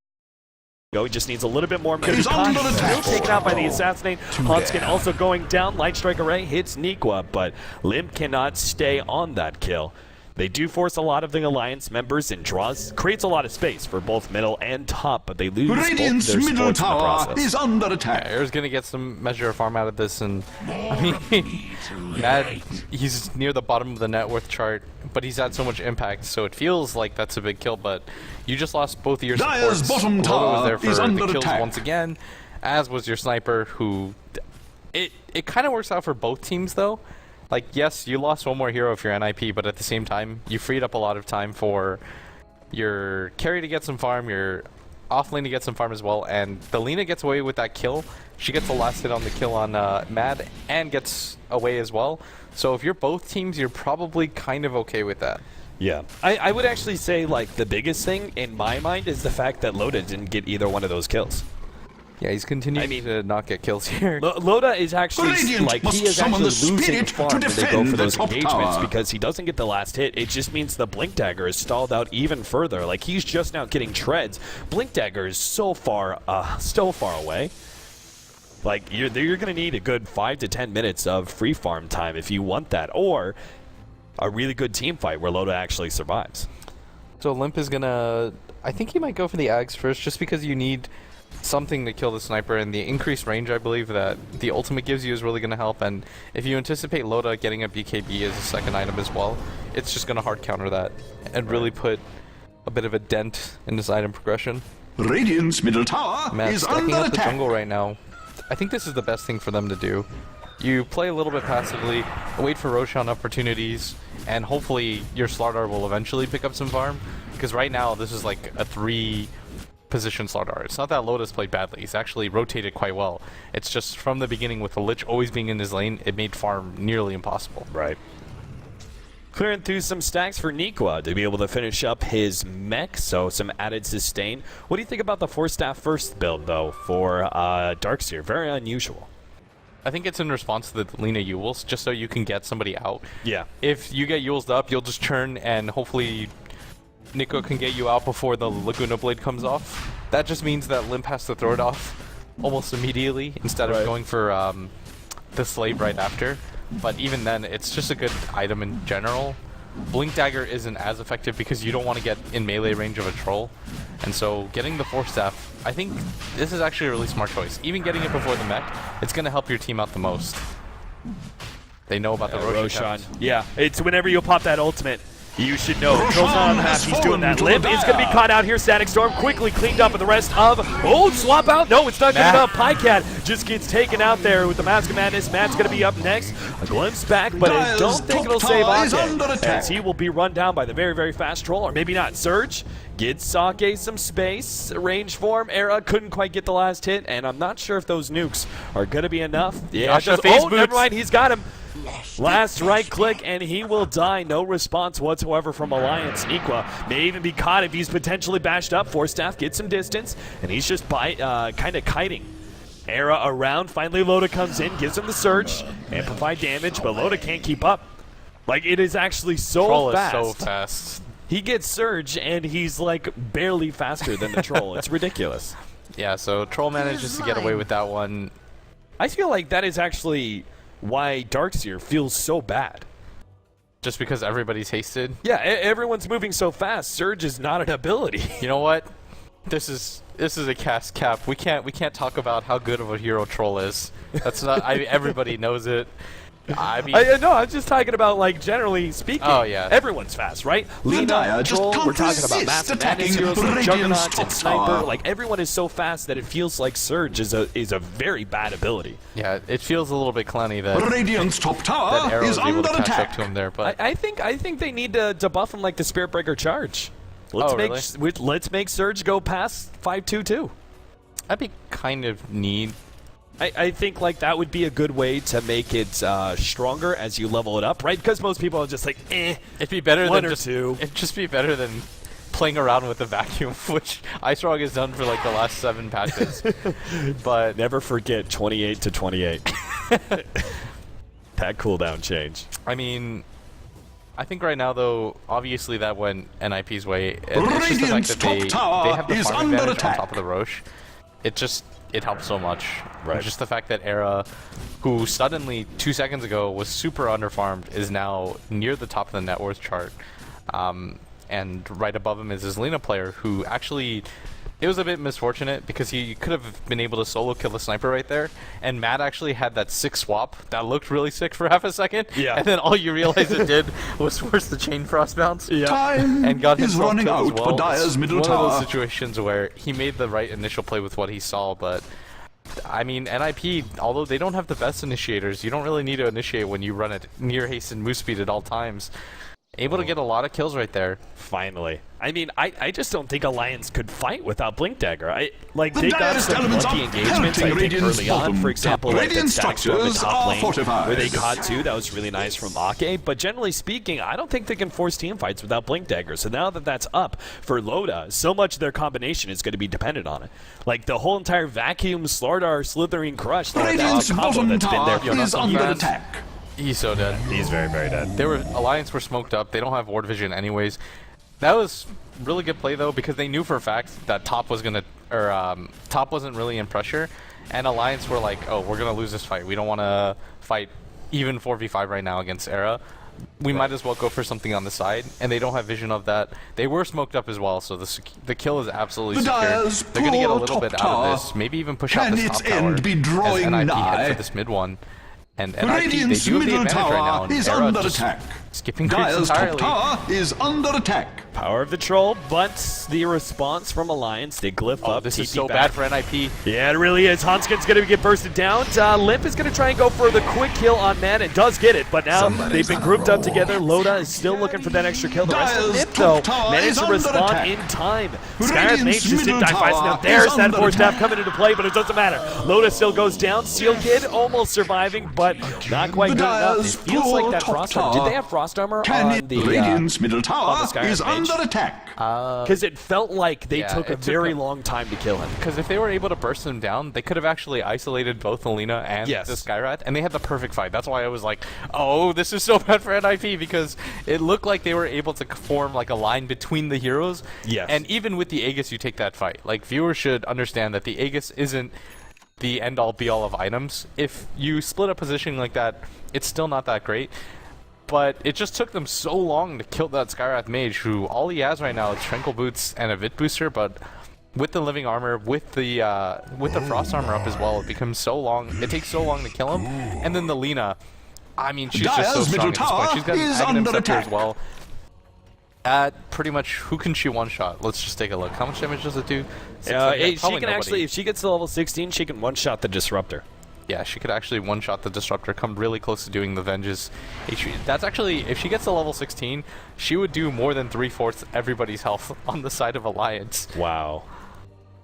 He just needs a little bit more melee. Still taken out by the Assassinate. Hanskin also going down. Light Strike Array hits Nikwa, but Limp cannot stay on that kill. They do force a lot of the Alliance members and draws, creates a lot of space for both middle and top, but they lose Radiant's both their middle supports in the tower process. is under attack. Era's going to get some measure of farm out of this, and I mean, Mad, he's near the bottom of the net worth chart, but he's had so much impact, so it feels like that's a big kill, but you just lost both of your Dire's supports. bottom Loda was tower there for is the under kills attack. once again, as was your sniper, who... It kind of works out for both teams, though. Like, yes, you lost one more hero if you're NIP, but at the same time, you freed up a lot of time for your carry to get some farm, your off lane to get some farm as well, and the Lina gets away with that kill. She gets the last hit on the kill on Mad and gets away as well. So if you're both teams, you're probably kind of okay with that. Yeah. I would actually say, like, the biggest thing in my mind is the fact that Loda didn't get either one of those kills. Yeah, he's continuing to not get kills here. Loda is actually, Radiant like, must he is summon actually the losing spirit farm to when they go defend for the those top engagements tower. because he doesn't get the last hit. It just means the Blink Dagger is stalled out even further. Like, he's just now getting treads. Blink Dagger is so far away. Like, you're going to need a good 5 to 10 minutes of free farm time if you want that, or a really good team fight where Loda actually survives. So Limp is gonna... I think he might go for the Ags first, just because you need something to kill the sniper, and the increased range, I believe, that the ultimate gives you is really gonna help, and if you anticipate Loda getting a BKB as a second item as well, it's just gonna hard counter that, and really put a bit of a dent in this item progression. Radiant's middle tower Matt is stacking under up the attack. jungle right now. I think this is the best thing for them to do. You play a little bit passively, wait for Roshan opportunities, and hopefully your Slardar will eventually pick up some farm. Because right now this is like a 3-position Slardar. It's not that Lotus played badly. He's actually rotated quite well. It's just from the beginning with the Lich always being in his lane, it made farm nearly impossible. Right. Clearing through some stacks for Nikwa to be able to finish up his mech, so some added sustain. What do you think about the 4-staff first build, though, for Darkseer? Very unusual. I think it's in response to the Lina Yules, just so you can get somebody out. Yeah. If you get Yules up, you'll just churn, and hopefully Nico can get you out before the Laguna Blade comes off. That just means that Limp has to throw it off almost immediately, instead of going for the Slave right after. But even then, it's just a good item in general. Blink Dagger isn't as effective because you don't want to get in melee range of a troll. And so getting the 4-staff, I think this is actually a really smart choice. Even getting it before the mech, it's going to help your team out the most. They know about the Roshan. Yeah, it's whenever you pop that ultimate, you should know. Roshan Troll's not on the map, has he's doing that. fallen to Limp the is going to be dire. caught out here. Static Storm quickly cleaned up, and the rest of... Oh, swap out? No, it's not good Matt. enough. Pycat just gets taken out there with the Mask of Madness. Matt's going to be up next. A glimpse back, but I Dire's don't think top it'll save tower is Ake, under attack. as he will be run down by the very, very fast troll, or maybe not. Surge gets Sake some space. Range form, Era couldn't quite get the last hit, and I'm not sure if those nukes are going to be enough. Yeah, Yasha phase never boots. mind, he's got him. Last right click, and he will die. No response whatsoever from Alliance. Nikwa may even be caught if he's potentially bashed up. 4-staff gets some distance, and he's just kind of kiting. Era around. Finally, Loda comes in, gives him the surge, amplify damage, but Loda can't keep up. Like, it is actually so Troll fast. is so fast. He gets surge, and he's like barely faster than the troll. It's ridiculous. Yeah, so Troll manages to get away with that one. I feel like that is actually why Darkseer feels so bad. Just because everybody's hasted. Yeah, everyone's moving so fast. Surge is not an ability. You know what? This is a cast cap. We can't talk about how good of a hero Troll is. That's not. Everybody knows it. I mean, No, I'm just talking about, like, generally speaking. Oh, yeah. Everyone's fast, right? Lina, Dire just Troll, can't we're talking about resist Massive attacking Madness heroes like Radiant's Juggernauts top and Sniper. tower. Like, everyone is so fast that it feels like Surge is a very bad ability. yeah, it feels a little bit clowny that Radiant's top that tower Arrow is is able under to catch attack. up to him there. But I think they need to buff him like the Spirit Breaker charge. Let's make Surge go past 5-2-2. that'd be kind of neat. I think like that would be a good way to make it stronger as you level it up, right? Because most people are just like, It'd be better one than or just two. It'd just be better than playing around with the vacuum, which Ice Frog has done for like the last 7 patches. But Never forget 28 to 28. That cooldown change. I mean, I think right now though, obviously that went NIP's way. And it's just the fact Radiant's that top tower they have the is farm under advantage on attack. top of the Roche. It helps so much. Right. Just the fact that Era, who suddenly 2 seconds ago was super underfarmed, is now near the top of the net worth chart. And right above him is his Lina player, who actually, it was a bit misfortunate because he could have been able to solo kill the sniper right there. And Matt actually had that sick swap that looked really sick for half a second. Yeah. And then all you realized it did was force the chain frost bounce. Yeah. Time And got is himself running killed out as well. for Dire's middle One of those tower. situations where he made the right initial play with what he saw, but I mean, NIP, although they don't have the best initiators, you don't really need to initiate when you run it near haste and move speed at all times. Able to get a lot of kills right there. Finally. I mean, I just don't think Alliance could fight without Blink Dagger. Like, The they got direst some elements lucky are engagements, I pelting think, Radiant's early on. bottom. For example, like that Radiant Static Storm in structures top are lane, fortified. where they caught 2. That was really nice from Ake. But generally speaking, I don't think they can force team fights without Blink Dagger. So now that that's up for Loda, so much of their combination is going to be dependent on it. Like, the whole entire Vacuum, Slardar, Slithering Crush, that Radiant's combo bottom that's been there tower for is under attack. He's so dead. He's very, very dead. Alliance were smoked up. They don't have ward vision anyways. That was really good play though, because they knew for a fact that top was gonna, top wasn't really in pressure, and Alliance were like, oh, we're gonna lose this fight. We don't want to fight even 4v5 right now against Era. We might as well go for something on the side, and they don't have vision of that. They were smoked up as well, so the kill is absolutely secure. They're gonna get a little bit out of this, maybe even push out this top tower end be drawing as NIP nigh? head for this mid one. And NIP, they Radiant's do have the middle advantage right now, tower and is Era under just attack. skipping creeps Dire's top entirely. tower is under attack. Power of the Troll, but the response from Alliance, they glyph up. This is TP so back. bad for NIP. Yeah, it really is. Hanskin's going to get bursted down. Limp is going to try and go for the quick kill on Man and does get it, but now they've been grouped up together. Loda is still looking for that extra kill. The rest of Dire's Limp, though, top tower managed is to under respond attack. in time. Radiant's Skyrath Mage just middle didn't die fast tower enough. There's is that under force staff attack. coming into play, but it doesn't matter. Loda still goes down. Seal Kid almost surviving, but not quite The good enough. It Dire's feels like poor that top frost armor. tower. Did they have frost armor Can on it? the Radiant's middle tower Skyrath is Mage? under attack. because it felt like they Yeah, took a it took very a- long time to kill him. Because if they were able to burst him down, they could have actually isolated both Alina and Yes. the Skyrath, and they had the perfect fight. That's why I was like, oh, this is so bad for NIP, because it looked like they were able to form like a line between the heroes. Yes. And even with the Aegis, you take that fight. Like, viewers should understand that the Aegis isn't the end-all be-all of items. If you split a positioning like that, it's still not that great. But it just took them so long to kill that Skyrath Mage, who all he has right now is Tranquil Boots and a Vit Booster, but with the Living Armor, with the Frost Armor up as well, it becomes so long. It takes so long to kill him. And then the Lina, I mean, she's just so Dire's strong middle at this point. tower She's got an is Aghanim under Scepter attack. as well. Pretty much, who can she one-shot? Let's just take a look. How much damage does it do? She Probably can nobody. actually, if she gets to level 16, she can one-shot the Disruptor. Yeah, she could actually one-shot the Disruptor, come really close to doing the Vengeance HP. That's actually, if she gets to level 16, she would do more than 3/4 everybody's health on the side of Alliance. Wow.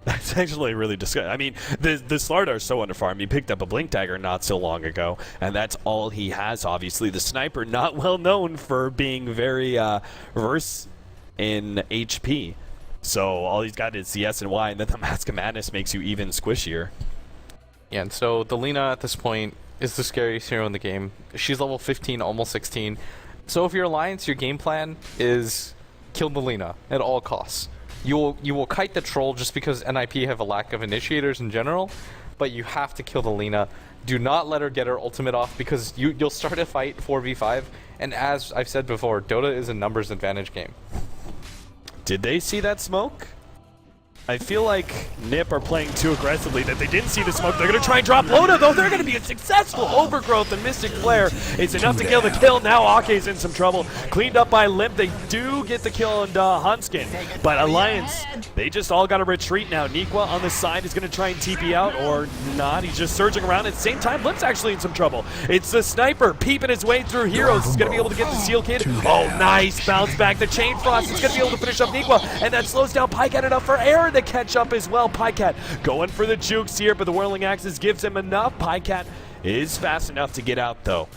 That's actually really disgusting. I mean, the Slardar is so underfarmed. He picked up a Blink Dagger not so long ago, and that's all he has, obviously. The Sniper, not well known for being very verse in HP. So all he's got is CS and Y, and then the Mask of Madness makes you even squishier. Yeah, and so the Lina at this point is the scariest hero in the game. She's level 15, almost 16. So if you're Alliance, your game plan is kill the Lina at all costs. You will kite the Troll just because NIP have a lack of initiators in general, but you have to kill the Lina. Do not let her get her ultimate off, because you'll start a fight 4v5, and as I've said before, Dota is a numbers advantage game. Did they see that smoke? I feel like Nip are playing too aggressively, that they didn't see the smoke. They're going to try and drop Loda, though. They're going to be a successful overgrowth, and Mystic Flare is enough to kill the kill. Now Ake's in some trouble. Cleaned up by Limp. They do get the kill on Hanskin, but Alliance, they just all got to retreat now. Nikwa on the side is going to try and TP out, or not. He's just surging around. At the same time, Limp's actually in some trouble. It's the Sniper peeping his way through heroes. He's going to be able to get the Seal Kid. Oh, nice bounce back. The Chain Frost is going to be able to finish up Nikwa, and that slows down Pycat enough for Aaron to catch up as well. Pycat going for the jukes here, but the Whirling Axes gives him enough. Pycat is fast enough to get out, though.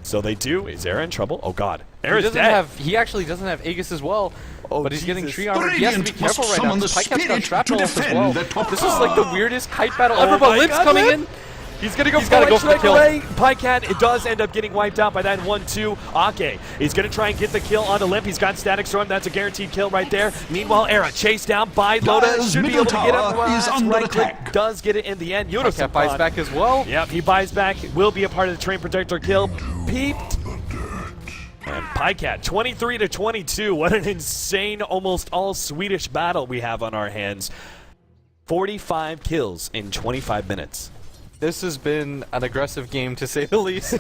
So they do. Is Aaron in trouble? Oh, God. Aaron's dead. He actually doesn't have Aegis as well. Oh, but he's getting Jesus. tree armor. He has to be Radiant must careful right now. summon the Pycat's got spirit shrapnel to as defend well. the top This is like the weirdest kite battle ever, Oh but my Limp's God, coming Limp. in. He's going to go He's gotta go for the kill. away. Pycat, it does end up getting wiped out by that 1-2. Ake is going to try and get the kill onto Limp. He's got Static Storm. That's a guaranteed kill right there. Meanwhile, Era chased down by Loda. Dire's Should be middle able to get him. tower is under Right click attack. does get it in the end. Pycat buys back as well. Yep, he buys back. Will be a part of the Train Protector kill. Peeped. And Pycat, 23-22. What an insane, almost all Swedish battle we have on our hands. 45 kills in 25 minutes. This has been an aggressive game, to say the least.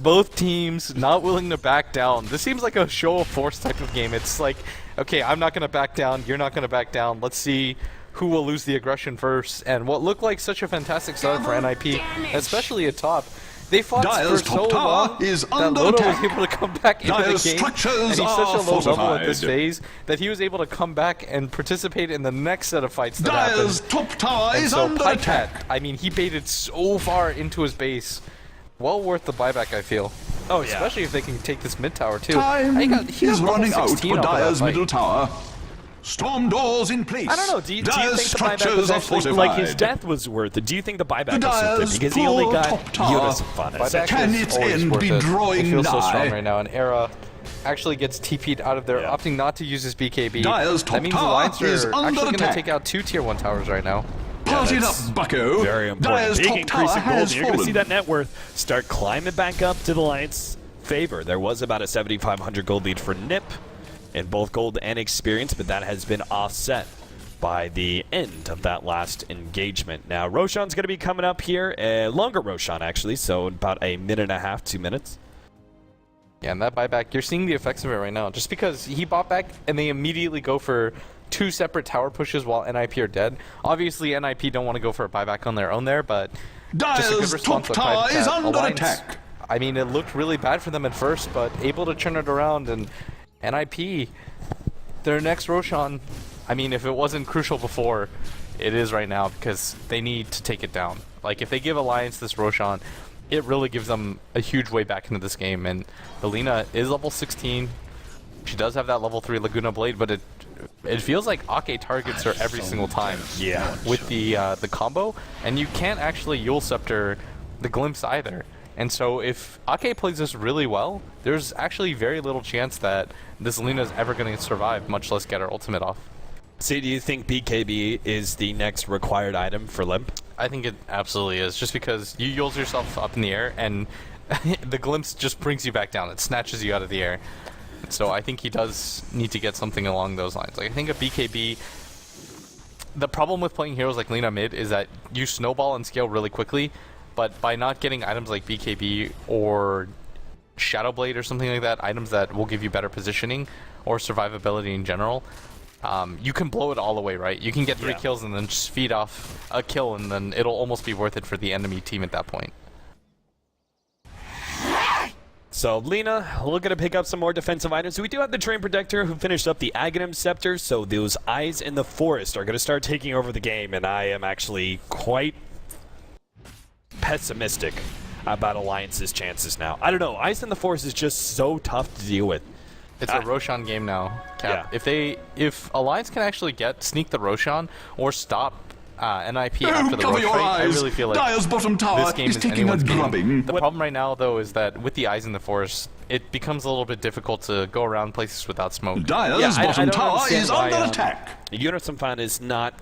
Both teams not willing to back down. This seems like a show of force type of game. It's like, okay, I'm not going to back down. You're not going to back down. Let's see who will lose the aggression first. And what looked like such a fantastic start for NIP, especially at top. They fought Dire's for so top tower long is that under Loda attack. was able to come back into Dire's the game, structures and he's such are a low level at this fortified. phase that he was able to come back and participate in the next set of fights that Dire's happened. top tower And is so under Pycat, attack. I mean, he baited so far into his base. Well worth the buyback, I feel. Oh, yeah. Especially if they can take this mid tower too. Time he is got running level out 16 for off of that Dire's fight. middle tower. Storm doors in place. I don't know. Do you Dire's think the buyback structures was are actually fortified. like his death was worth it? Do you think the buyback The was worth Dire's it? Because he only full got top tower. Yunus Buyback Can is its always end worth be it. drawing It feels so nigh? strong right now, and Era actually gets TP'd out of there, Yeah. opting not to use his BKB. Dire's top that means the tower Lions is are under actually going to attack. take out 2 tier 1 towers right now. Party it up, that's bucko. very important. Dire's Big top increase tower in gold. has You're going to see fallen. that net worth start climbing back up to the Lions' favor. There was about a 7,500 gold lead for Nip in both gold and experience, but that has been offset by the end of that last engagement. Now, Roshan's going to be coming up here. A longer Roshan, actually, so about a minute and a half, 2 minutes. Yeah, and that buyback, you're seeing the effects of it right now. Just because he bought back and they immediately go for 2 separate tower pushes while NIP are dead. Obviously, NIP don't want to go for a buyback on their own there, but just a good Dire's response top by tower Pycat. is under Alliance, attack. I mean, it looked really bad for them at first, but able to turn it around, and NIP, their next Roshan, I mean, if it wasn't crucial before, it is right now because they need to take it down. Like, if they give Alliance this Roshan, it really gives them a huge way back into this game, and Alina is level 16. She does have that level 3 Laguna Blade, but it feels like Ake targets her every single time. Yeah. With the combo, and you can't actually Yule Scepter the Glimpse either. And so if Ake plays this really well, there's actually very little chance that this Alina is ever going to survive, much less get her ultimate off. So do you think BKB is the next required item for Limp? I think it absolutely is, just because you Yules yourself up in the air, and the Glimpse just brings you back down. It snatches you out of the air. So I think he does need to get something along those lines. Like, I think a BKB... The problem with playing heroes like Lina mid is that you snowball and scale really quickly, but by not getting items like BKB or Shadow Blade or something like that, items that will give you better positioning or survivability in general, you can blow it all away, right? You can get 3 kills and then just feed off a kill, and then it'll almost be worth it for the enemy team at that point. So Lina looking to pick up some more defensive items. We do have the Train Protector who finished up the Aghanim Scepter, so those eyes in the forest are going to start taking over the game, and I am actually quite pessimistic about Alliance's chances now. I don't know. Eyes in the forest is just so tough to deal with. It's a Roshan game now, Cap. If Alliance can actually sneak the Roshan or stop NIP after the cover Rosh your fight, I eyes. really feel like Dire's bottom tower this game is is taking a anyone's game. drubbing. The problem right now, though, is that with the eyes in the forest, it becomes a little bit difficult to go around places without smoke. Dire's I bottom don't tower understand is why, under attack. Unison fan is not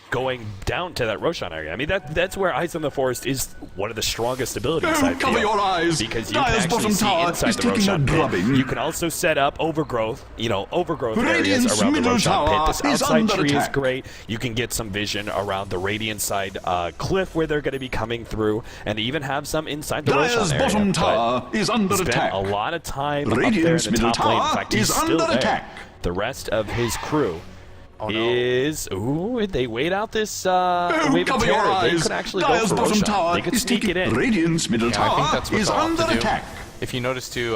going down to that Roshan area. I mean, that's where Eyes on the Forest is one of the strongest abilities. I Cover feel, your eyes. because you Dire's can actually bottom see tower inside is the taking Roshan a pit. drubbing. You can also set up overgrowth, overgrowth Radiant's areas around the middle Roshan tower pit. This is outside under tree is attack. great. You can get some vision around the Radiant side cliff where they're going to be coming through, and even have some inside the Dire's Roshan area. bottom But tower is under spent attack. a lot of time up Radiant's there in the middle top lane. In tower fact, he's is still under there. attack. The rest of his crew Oh, no. is... Ooh, they wait out this wave of Cover your terror. They eyes. could actually Dire's go for bottom Roshan. tower They could is sneak it taking in. Radiant's middle Yeah, I think tower that's what is they'll have under to do. attack. If you notice too,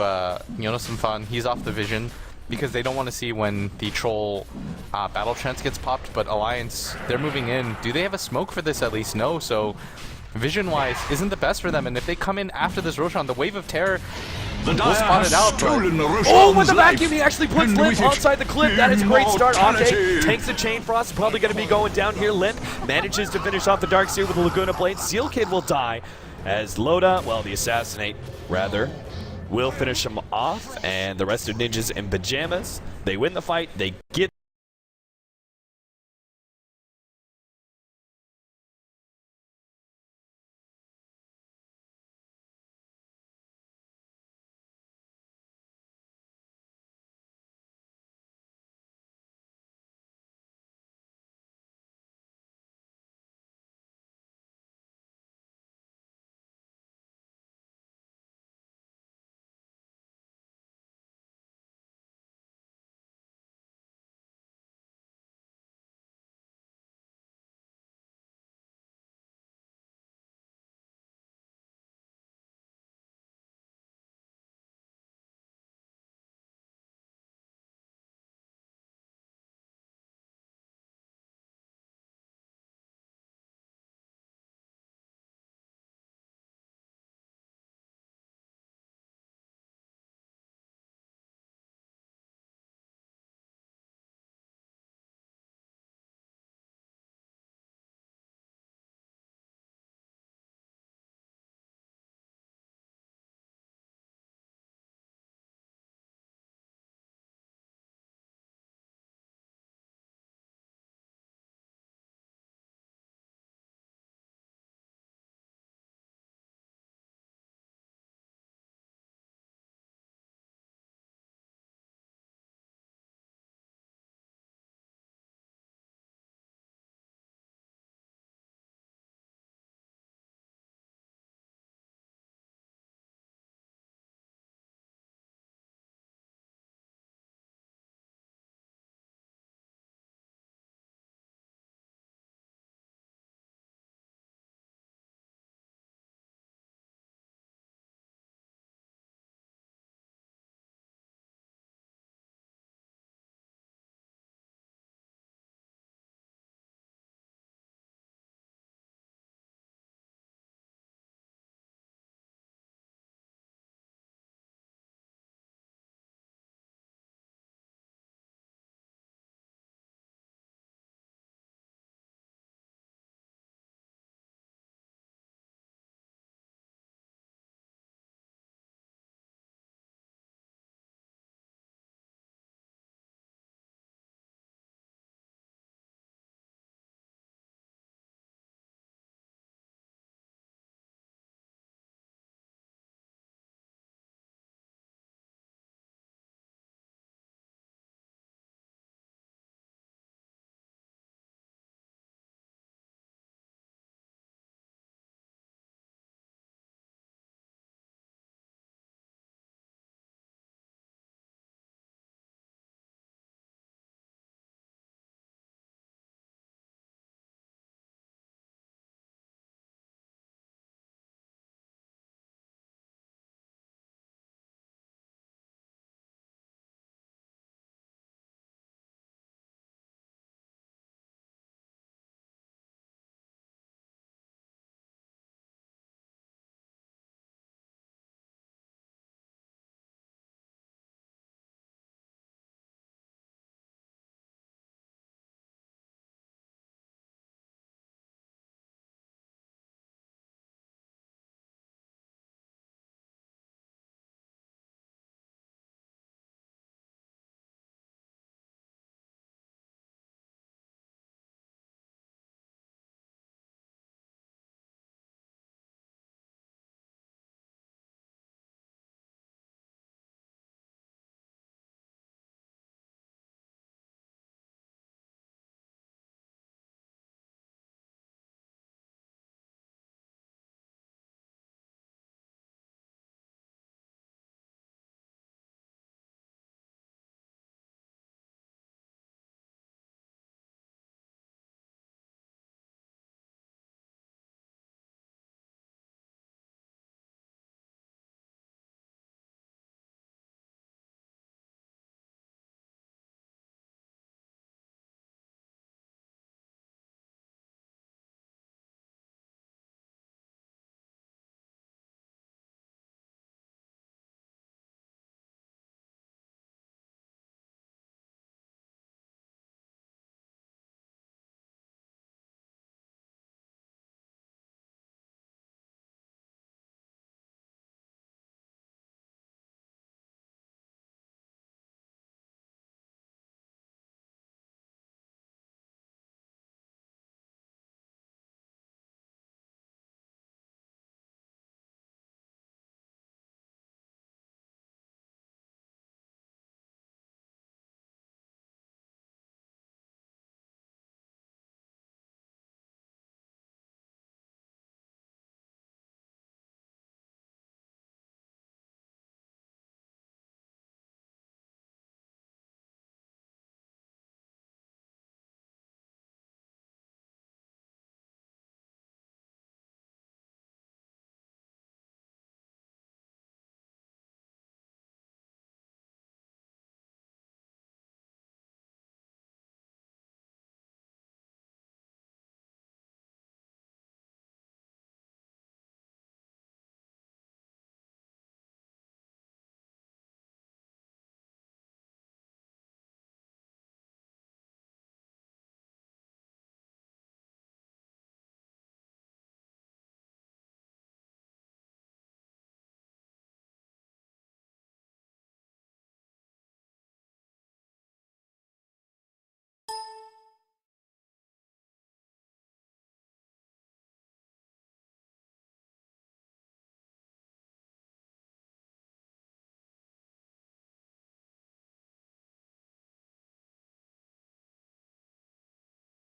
Jonas and Fan, he's off the vision because they don't want to see when the troll battle trance gets popped, but Alliance, they're moving in. Do they have a smoke for this at least? No, so vision-wise isn't the best for them, and if they come in after this Roshan, the wave of terror The will Dire spot has it out, but stolen the Roshan's Oh, with the life. vacuum, he actually puts And Limp with it, outside the clip. That is a great start. immortality. Ake takes the Chain Frost. Probably going to be going down here. Limp manages to finish off the Darkseer with the Laguna Blade. Seal Kid will die as Loda, well, the Assassinate, rather, will finish him off. And the rest of Ninjas in pajamas. They win the fight. They get